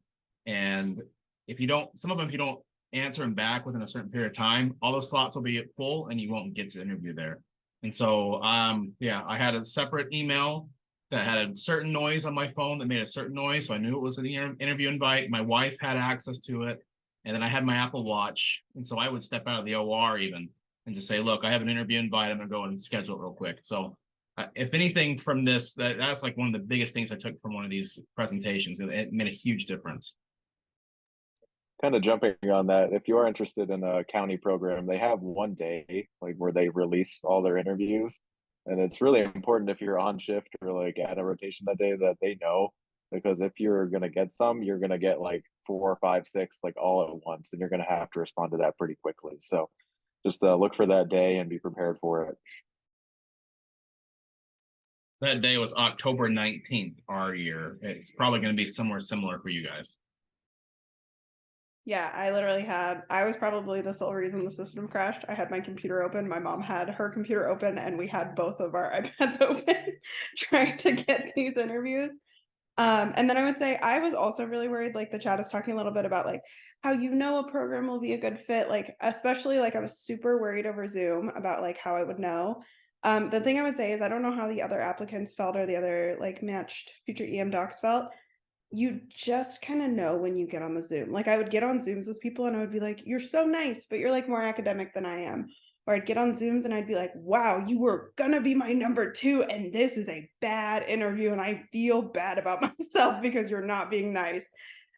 and if you don't, some of them, if you don't answer them back within a certain period of time, all the slots will be full and you won't get to interview there. And so, yeah, I had a separate email that had a certain noise on my phone that made a certain noise. So I knew it was an interview invite. My wife had access to it. And then I had my Apple Watch. And so I would step out of the OR even and just say, look, I have an interview invite. I'm going to go and schedule it real quick. So if anything from this, that's like one of the biggest things I took from one of these presentations. It made a huge difference. Kind of jumping on that, if you are interested in a county program, they have one day like where they release all their interviews. And it's really important if you're on shift or like at a rotation that day that they know, because if you're going to get some, you're going to get like 4, 5, 6, like all at once, and you're going to have to respond to that pretty quickly. So just look for that day and be prepared for it. That day was October 19th, our year. It's probably going to be somewhere similar for you guys. Yeah, I was probably the sole reason the system crashed. I had my computer open, my mom had her computer open, and we had both of our iPads open trying to get these interviews. And then I would say I was also really worried, like the chat is talking a little bit about like how you know a program will be a good fit, like especially like I was super worried over Zoom about like how I would know. The thing I would say is I don't know how the other applicants felt or the other like matched future EM docs felt. You just kind of know when you get on the Zoom. Like I would get on Zooms with people and I would be like, you're so nice, but you're like more academic than I am. Or I'd get on Zooms and I'd be like, wow, you were gonna be my number 2 and this is a bad interview and I feel bad about myself because you're not being nice.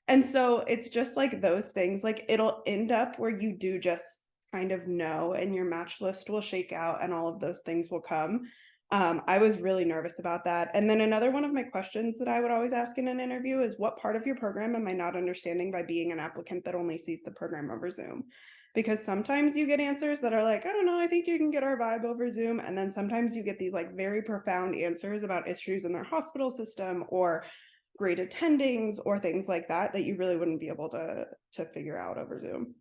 And so it's just like those things, like it'll end up where you do just kind of know and your match list will shake out and all of those things will come. I was really nervous about that. And then another one of my questions that I would always ask in an interview is, what part of your program am I not understanding by being an applicant that only sees the program over Zoom? Because sometimes you get answers that are like, I don't know, I think you can get our vibe over Zoom. And then sometimes you get these like very profound answers about issues in their hospital system or grade attendings or things like that that you really wouldn't be able to figure out over Zoom.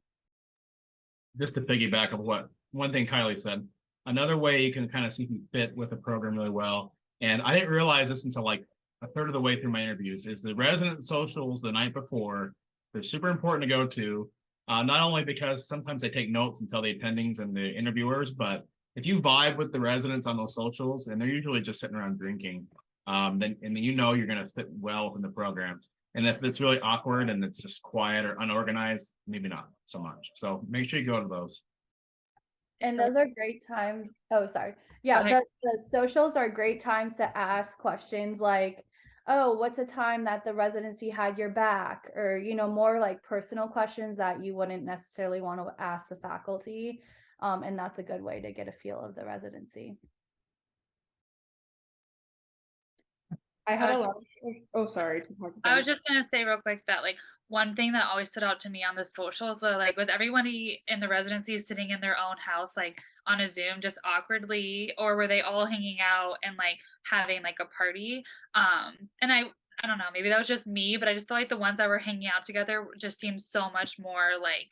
Just to piggyback of what one thing Kylie said, another way you can kind of see if you fit with the program really well, and I didn't realize this until like a third of the way through my interviews, is the resident socials the night before. They're super important to go to, not only because sometimes they take notes and tell the attendings and the interviewers, but if you vibe with the residents on those socials, and they're usually just sitting around drinking, then you know you're going to fit well within the program. And if it's really awkward and it's just quiet or unorganized, maybe not so much. So make sure you go to those. And those are great times. Oh, sorry. Yeah, the socials are great times to ask questions like, oh, what's a time that the residency had your back? Or, you know, more like personal questions that you wouldn't necessarily want to ask the faculty. And that's a good way to get a feel of the residency. I had a lot of, sorry. I was just gonna say real quick that like one thing that always stood out to me on the socials was everybody in the residency sitting in their own house like on a Zoom just awkwardly, or were they all hanging out and like having like a party? And I don't know, maybe that was just me, but I just feel like the ones that were hanging out together just seemed so much more like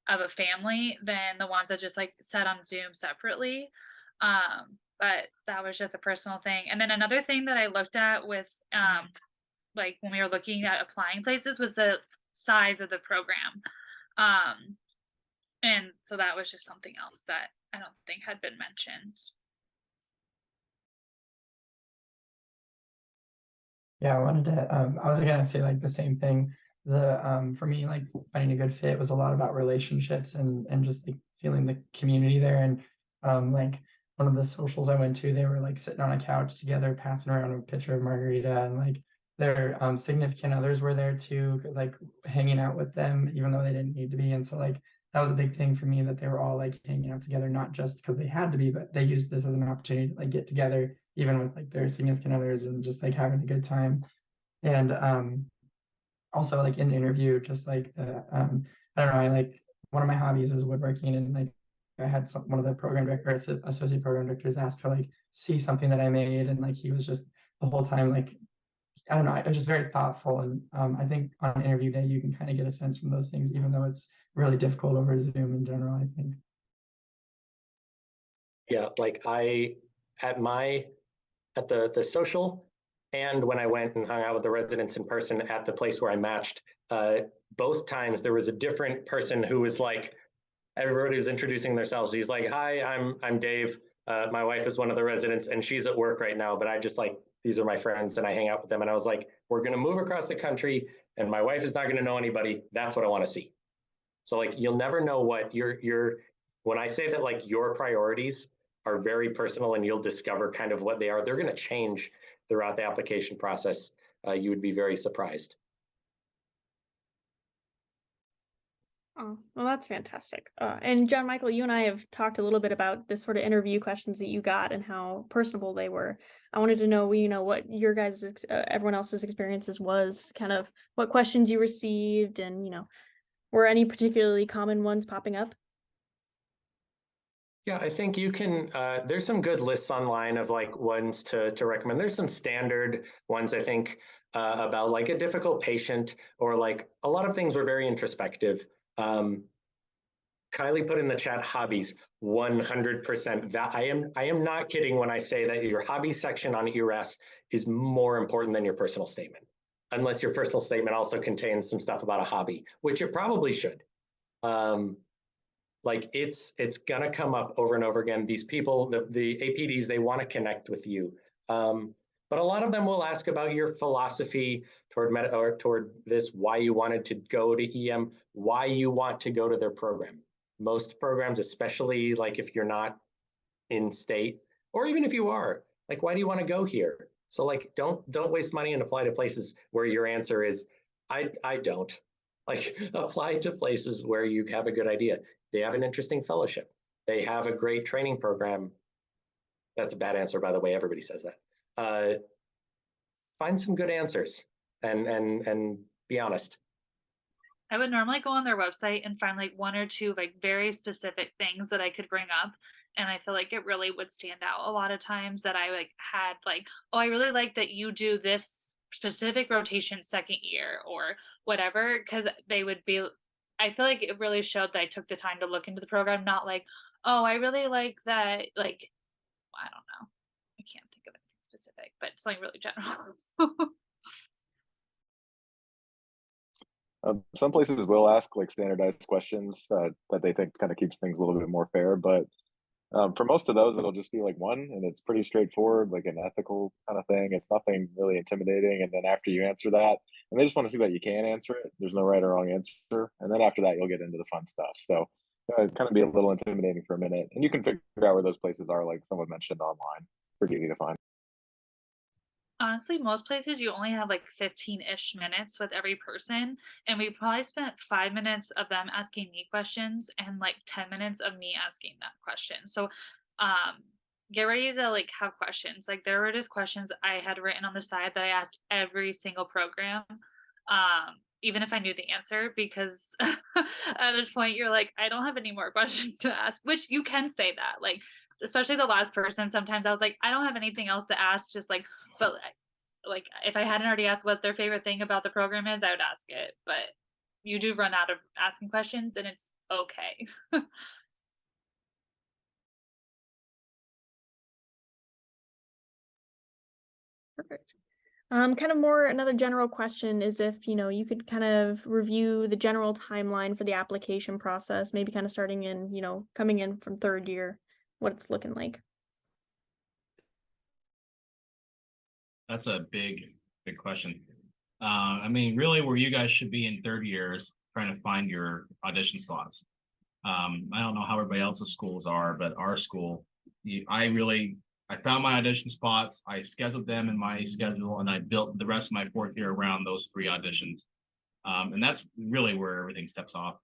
of a family than the ones that just like sat on Zoom separately. But that was just a personal thing. And then another thing that I looked at with like when we were looking at applying places was the size of the program. And so that was just something else that I don't think had been mentioned. Yeah, I wanted to, I was gonna say like the same thing. For me, like finding a good fit was a lot about relationships and just like feeling the community there. And like one of the socials I went to, they were like sitting on a couch together, passing around a pitcher of margarita, and like their significant others were there too, like hanging out with them, even though they didn't need to be. And so like that was a big thing for me, that they were all like hanging out together, not just because they had to be, but they used this as an opportunity to like get together, even with like their significant others, and just like having a good time. And also like in the interview, just like the I don't know, I like one of my hobbies is woodworking, and like I had one of the program directors, associate program directors, asked to like see something that I made, and like he was just the whole time like, I don't know, I was just very thoughtful. And I think on interview day you can kind of get a sense from those things, even though it's really difficult over Zoom in general, I think. Yeah, like at the social, and when I went and hung out with the residents in person at the place where I matched, both times there was a different person who was like, everybody was introducing themselves. He's like, hi, I'm Dave. My wife is one of the residents and she's at work right now, but I just like, these are my friends and I hang out with them. And I was like, we're going to move across the country and my wife is not going to know anybody. That's what I want to see. So like, you'll never know what when I say that like your priorities are very personal and you'll discover kind of what they are, they're going to change throughout the application process. You would be very surprised. Oh, well, that's fantastic. And John Michael, you and I have talked a little bit about this sort of interview questions that you got and how personable they were. I wanted to know, you know, what your guys, everyone else's experiences was, kind of what questions you received, and, you know, were any particularly common ones popping up? Yeah, I think you can, there's some good lists online of like ones to recommend. There's some standard ones, I think, about like a difficult patient, or like a lot of things were very introspective. Kylie put in the chat hobbies, 100%. That I am not kidding when I say that your hobby section on ERAS is more important than your personal statement, unless your personal statement also contains some stuff about a hobby, which it probably should. Like it's gonna come up over and over again. These people, the APDs, they want to connect with you. But a lot of them will ask about your philosophy toward this, why you wanted to go to EM, why you want to go to their program. Most programs, especially like if you're not in state, or even if you are, like, why do you want to go here? So like, don't waste money and apply to places where your answer is, I don't. Like, apply to places where you have a good idea. They have an interesting fellowship. They have a great training program. That's a bad answer, by the way. Everybody says that. Find some good answers and be honest. I would normally go on their website and find like one or two like very specific things that I could bring up. And I feel like it really would stand out a lot of times that I like had like, oh, I really like that you do this specific rotation second year or whatever. Cause they would be, I feel like it really showed that I took the time to look into the program, not like, oh, I really like that. Like, I don't know. I can't think of anything specific, but something really general. Some places will ask like standardized questions that they think kind of keeps things a little bit more fair, but for most of those, it'll just be like one, and it's pretty straightforward, like an ethical kind of thing. It's nothing really intimidating. And then after you answer that, and they just want to see that you can answer it, there's no right or wrong answer. And then after that, you'll get into the fun stuff. So it kind of be a little intimidating for a minute, and you can figure out where those places are, like someone mentioned online. Pretty easy to find. Honestly, most places you only have like 15-ish minutes with every person, and we probably spent 5 minutes of them asking me questions and like 10 minutes of me asking them questions. So get ready to like have questions. Like there were just questions I had written on the side that I asked every single program, even if I knew the answer, because at a point you're like, I don't have any more questions to ask, which you can say that, like especially the last person. Sometimes I was like, I don't have anything else to ask, just like, but like if I hadn't already asked what their favorite thing about the program is, I would ask it. But you do run out of asking questions, and it's okay. Perfect. Kind of more another general question is if, you could kind of review the general timeline for the application process, maybe kind of starting in, coming in from third year, what it's looking like. That's a big question. I mean, really where you guys should be in third year is trying to find your audition slots. I don't know how everybody else's schools are, but our school, I found my audition spots, I scheduled them in my schedule, and I built the rest of my fourth year around those 3 auditions. And that's really where everything steps off.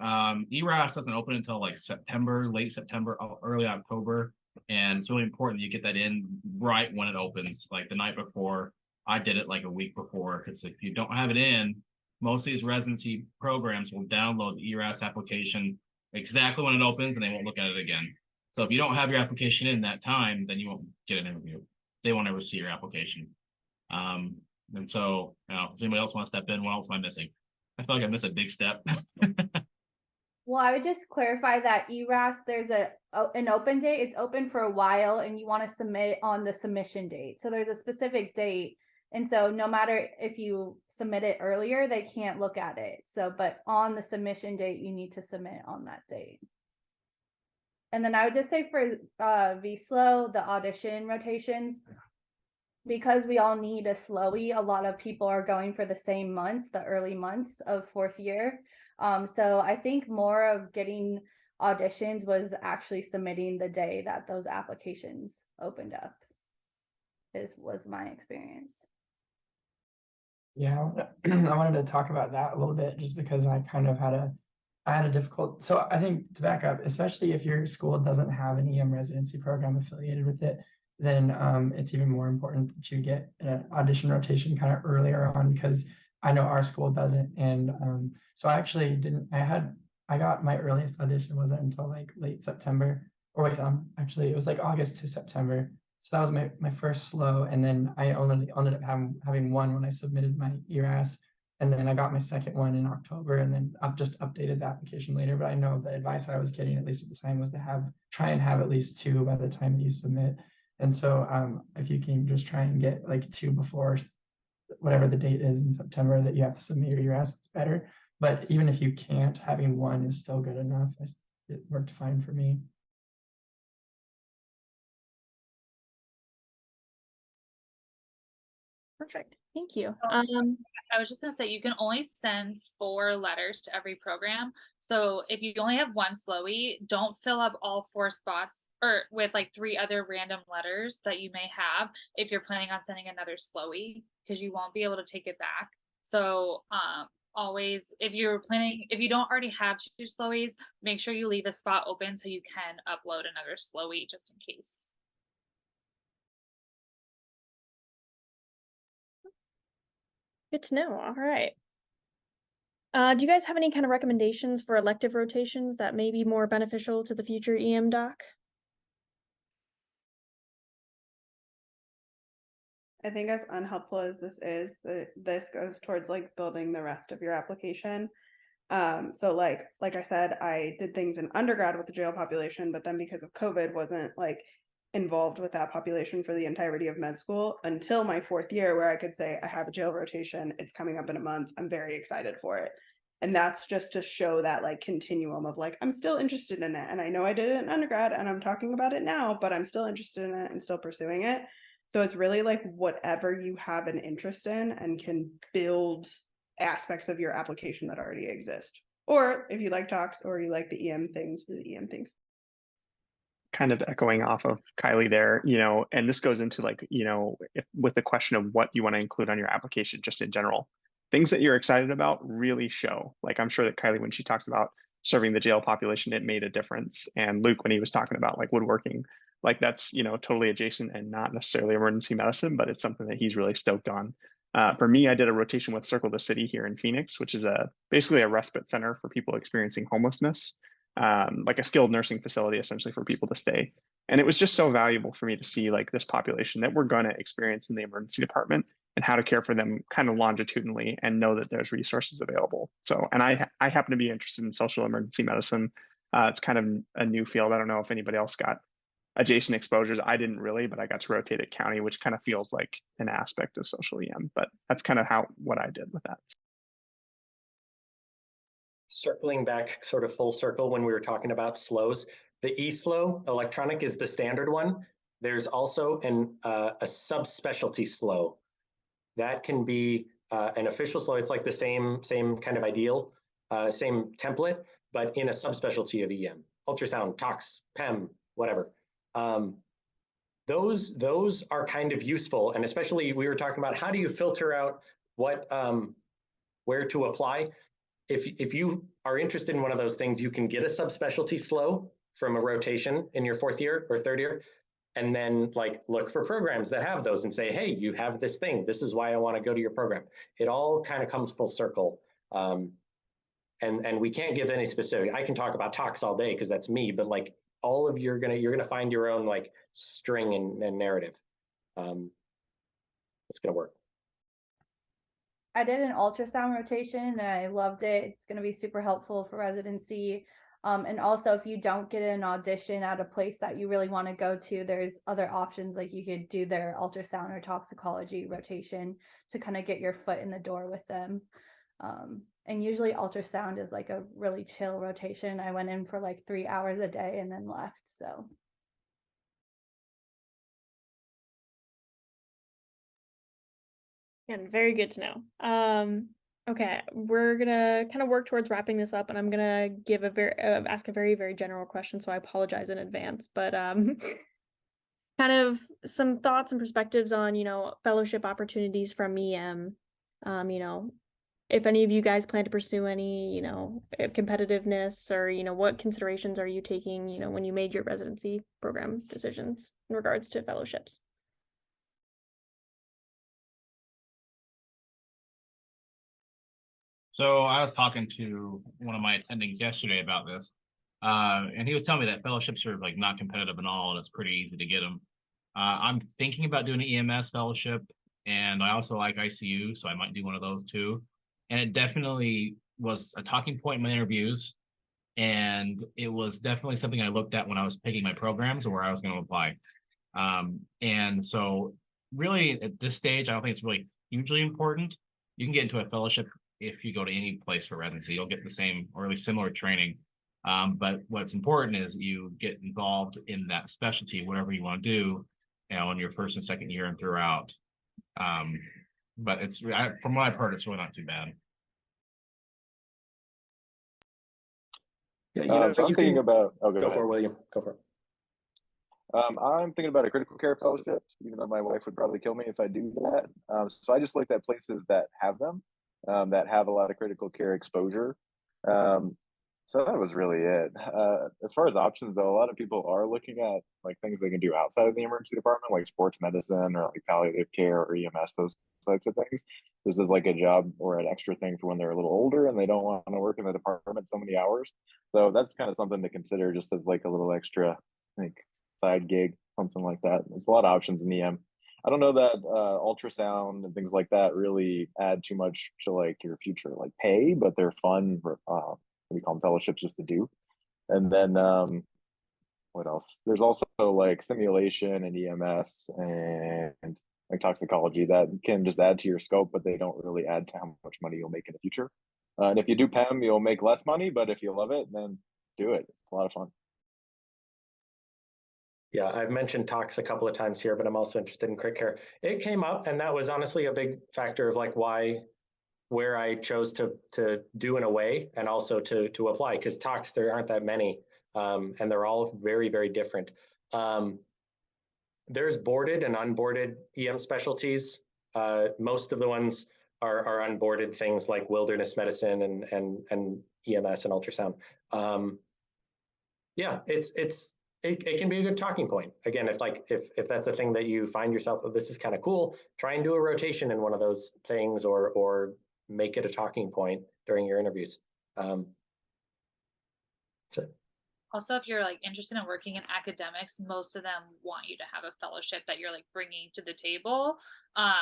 ERAS doesn't open until like September, late September, early October. And it's really important you get that in right when it opens, like the night before. I did it like a week before, because if you don't have it in, most of these residency programs will download the ERAS application exactly when it opens, and they won't look at it again. So if you don't have your application in that time, then you won't get an interview. They won't ever see your application. And so, does anybody else want to step in? What else am I missing? I feel like I missed a big step. Well, I would just clarify that ERAS, there's an open date. It's open for a while, and you want to submit on the submission date. So there's a specific date. And so no matter if you submit it earlier, they can't look at it. So, but on the submission date, you need to submit on that date. And then I would just say for VSLO, the audition rotations, because we all need a SLOE, a lot of people are going for the same months, the early months of fourth year. So I think more of getting auditions was actually submitting the day that those applications opened up. Was my experience. Yeah, I wanted to talk about that a little bit just because I kind of had a difficult, so I think to back up, especially if your school doesn't have an EM residency program affiliated with it, then it's even more important that you get an audition rotation kind of earlier on, because I know our school doesn't. And so I actually didn't, I got my earliest audition wasn't until like late September, or wait, actually it was like August to September. So that was my first SLO, and then I only ended up having one when I submitted my ERAS, and then I got my second one in October, and then I've just updated the application later. But I know the advice I was getting, at least at the time, was to try and have at least 2 by the time that you submit. And so if you can just try and get like 2 before whatever the date is in September that you have to submit your ERAS, it's better. But even if you can't, having 1 is still good enough. It worked fine for me. Perfect. Thank you. I was just going to say, you can only send 4 letters to every program. So if you only have 1 SLOE, don't fill up all 4 spots or with like 3 other random letters that you may have if you're planning on sending another SLOE, because you won't be able to take it back. So always, if you don't already have 2 SLOEs, make sure you leave a spot open so you can upload another SLOE just in case. Good to know. All right. Do you guys have any kind of recommendations for elective rotations that may be more beneficial to the future EM doc? I think as unhelpful as this is, this goes towards like building the rest of your application. So like I said, I did things in undergrad with the jail population, but then because of COVID wasn't like involved with that population for the entirety of med school until my 4th year, where I could say I have a jail rotation, it's coming up in a month, I'm very excited for it. And that's just to show that like continuum of like, I'm still interested in it. And I know I did it in undergrad and I'm talking about it now, but I'm still interested in it and still pursuing it. So it's really like whatever you have an interest in and can build aspects of your application that already exist. Or if you like talks or you like the EM things, do the EM things. Kind of echoing off of Kylie there, and this goes into like, with the question of what you want to include on your application, just in general, things that you're excited about really show. Like I'm sure that Kylie, when she talks about serving the jail population, it made a difference. And Luke, when he was talking about like woodworking, like that's, totally adjacent and not necessarily emergency medicine, but it's something that he's really stoked on. For me, I did a rotation with Circle the City here in Phoenix, which is basically a respite center for people experiencing homelessness. Like a skilled nursing facility essentially for people to stay. And it was just so valuable for me to see like this population that we're going to experience in the emergency department and how to care for them kind of longitudinally and know that there's resources available. So, and I happen to be interested in social emergency medicine. It's kind of a new field. I don't know if anybody else got adjacent exposures. I didn't really, but I got to rotate at county, which kind of feels like an aspect of social EM, but that's kind of what I did with that. Circling back sort of full circle when we were talking about slows, the eSlow electronic is the standard one. There's also a subspecialty slow. That can be an official slow. It's like the same kind of ideal, same template, but in a subspecialty of EM, ultrasound, tox, PEM, whatever. Those are kind of useful. And especially we were talking about how do you filter out where to apply. If you are interested in one of those things, you can get a subspecialty slow from a rotation in your 4th year or 3rd year, and then like look for programs that have those and say, hey, you have this thing. This is why I want to go to your program. It all kind of comes full circle. And we can't give any specific. I can talk about talks all day because that's me, but like all of you're gonna find your own like string and narrative. It's gonna work. I did an ultrasound rotation and I loved it. It's going to be super helpful for residency. And also if you don't get an audition at a place that you really want to go to, there's other options. Like you could do their ultrasound or toxicology rotation to kind of get your foot in the door with them. And usually ultrasound is like a really chill rotation. I went in for like 3 hours a day and then left. So. And very good to know. Okay, we're gonna kind of work towards wrapping this up, and I'm gonna give ask a very, very general question, so I apologize in advance. But kind of some thoughts and perspectives on fellowship opportunities from EM. If any of you guys plan to pursue any competitiveness or what considerations are you taking when you made your residency program decisions in regards to fellowships. So I was talking to one of my attendings yesterday about this, and he was telling me that fellowships are like not competitive at all, and it's pretty easy to get them. I'm thinking about doing an EMS fellowship, and I also like ICU, so I might do one of those too. And it definitely was a talking point in my interviews, and it was definitely something I looked at when I was picking my programs or where I was going to apply. And so really at this stage, I don't think it's really hugely important. You can get into a fellowship if you go to any place for residency, you'll get the same or at least similar training. But what's important is you get involved in that specialty, whatever you want to do, in your 1st and 2nd year and throughout. But from what I've heard, it's really not too bad. Yeah, so I'm thinking about. Oh, go for it, William. Go for it. I'm thinking about a critical care fellowship, even though my wife would probably kill me if I do that. So I just looked at places that have them, that have a lot of critical care exposure. So that was really it. As far as options, though, a lot of people are looking at like things they can do outside of the emergency department, like sports medicine or like palliative care or EMS, those types of things. This is like a job or an extra thing for when they're a little older and they don't want to work in the department so many hours. So that's kind of something to consider, just as like a little extra like side gig, something like that. There's a lot of options in EM. I don't know that ultrasound and things like that really add too much to like your future like pay, but they're fun. We call them fellowships just to do. And then what else? There's also like simulation and EMS and like toxicology that can just add to your scope, but they don't really add to how much money you'll make in the future. And if you do PEM, you'll make less money, but if you love it, then do it. It's a lot of fun. Yeah, I've mentioned tox a couple of times here, but I'm also interested in crit care. It came up, and that was honestly a big factor of like where I chose to do an away and also to apply, because tox, there aren't that many, and they're all very, very different. There's boarded and unboarded EM specialties. Most of the ones are unboarded things like wilderness medicine and EMS and ultrasound. Yeah, it can be a good talking point. Again, if that's a thing that you find yourself, oh, this is kind of cool, try and do a rotation in one of those things, or make it a talking point during your interviews. That's it. Also, if you're like interested in working in academics, most of them want you to have a fellowship that you're like bringing to the table.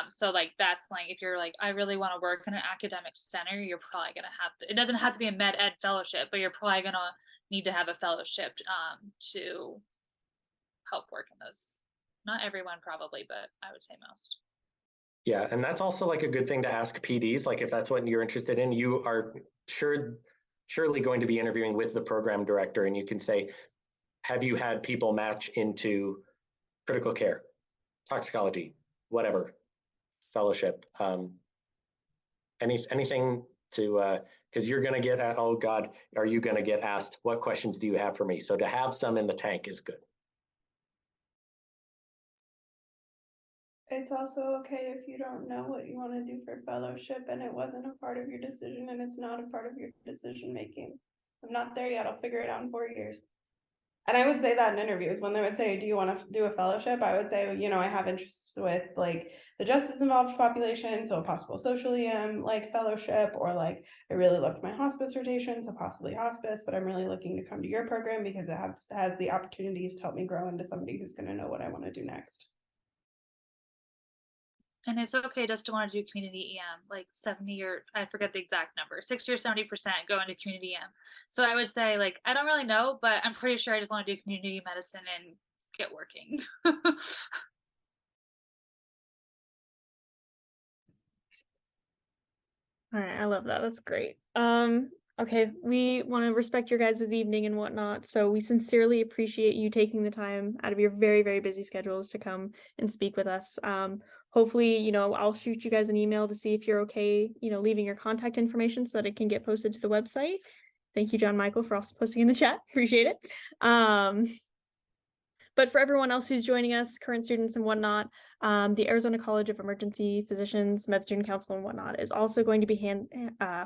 So like that's like, if you're like, I really want to work in an academic center, you're probably gonna have to, it doesn't have to be a med ed fellowship, but you're probably gonna need to have a fellowship to help work in those. Not everyone probably, but I would say most. Yeah, and that's also like a good thing to ask PDs. Like if that's what you're interested in, you are surely going to be interviewing with the program director, and you can say, have you had people match into critical care, toxicology, whatever, fellowship, anything to, because you're going to get, oh God, are you going to get asked, what questions do you have for me? So to have some in the tank is good. It's also okay if you don't know what you want to do for fellowship and it wasn't a part of your decision and it's not a part of your decision making. I'm not there yet. I'll figure it out in 4 years. And I would say that in interviews when they would say, do you want to do a fellowship? I would say, you know, I have interests with like the justice involved population. So a possible social EM like fellowship, or like I really loved my hospice rotation. So possibly hospice, but I'm really looking to come to your program because it has the opportunities to help me grow into somebody who's going to know what I want to do next. And it's okay just to want to do community EM, like 70 or I forget the exact number, 60 or 70% go into community EM. So I would say like, I don't really know, but I'm pretty sure I just want to do community medicine and get working. All right, I love that. That's great. Okay, we want to respect your guys' evening and whatnot, so we sincerely appreciate you taking the time out of your very, very busy schedules to come and speak with us. Hopefully, you know, I'll shoot you guys an email to see if you're okay, you know, leaving your contact information so that it can get posted to the website. Thank you, John Michael, for also posting in the chat. Appreciate it. But for everyone else who's joining us, current students and whatnot, the Arizona College of Emergency Physicians, Med Student Council and whatnot is also going to be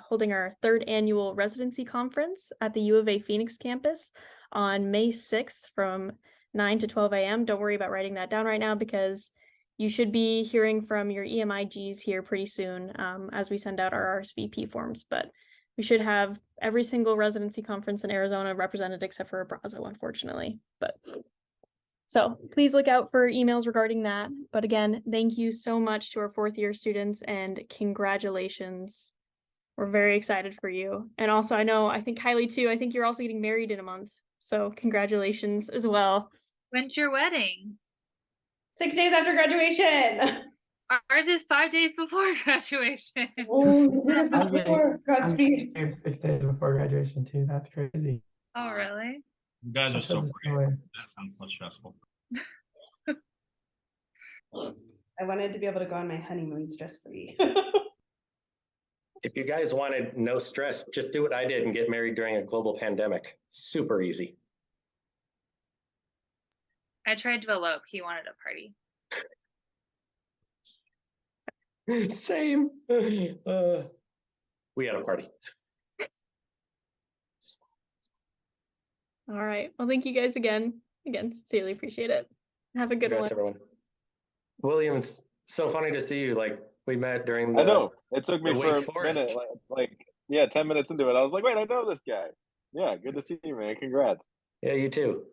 holding our 3rd annual residency conference at the U of A Phoenix campus on May 6th from 9 to 12 a.m. Don't worry about writing that down right now because you should be hearing from your EMIGs here pretty soon as we send out our RSVP forms. But we should have every single residency conference in Arizona represented except for Abrazo, unfortunately. So please look out for emails regarding that. But again, thank you so much to our 4th year students and congratulations. We're very excited for you. And also I think Kylie too, I think you're also getting married in a month. So congratulations as well. When's your wedding? 6 days after graduation. Ours is 5 days before graduation. Oh, Godspeed. 6 days before graduation too. That's crazy. Oh, really? You guys are so brave. That sounds so stressful. I wanted to be able to go on my honeymoon stress-free. If you guys wanted no stress, just do what I did and get married during a global pandemic. Super easy. I tried to elope. He wanted a party. Same. We had a party. All right. Well, thank you guys again. Again, sincerely appreciate it. Have a good Congrats, one. everyone. William, it's so funny to see you. Like we met during the I know it took me the for Wake a Forest. minute, like yeah, 10 minutes into it, I was like, wait, I know this guy. Yeah, good to see you, man. Congrats. Yeah, you too.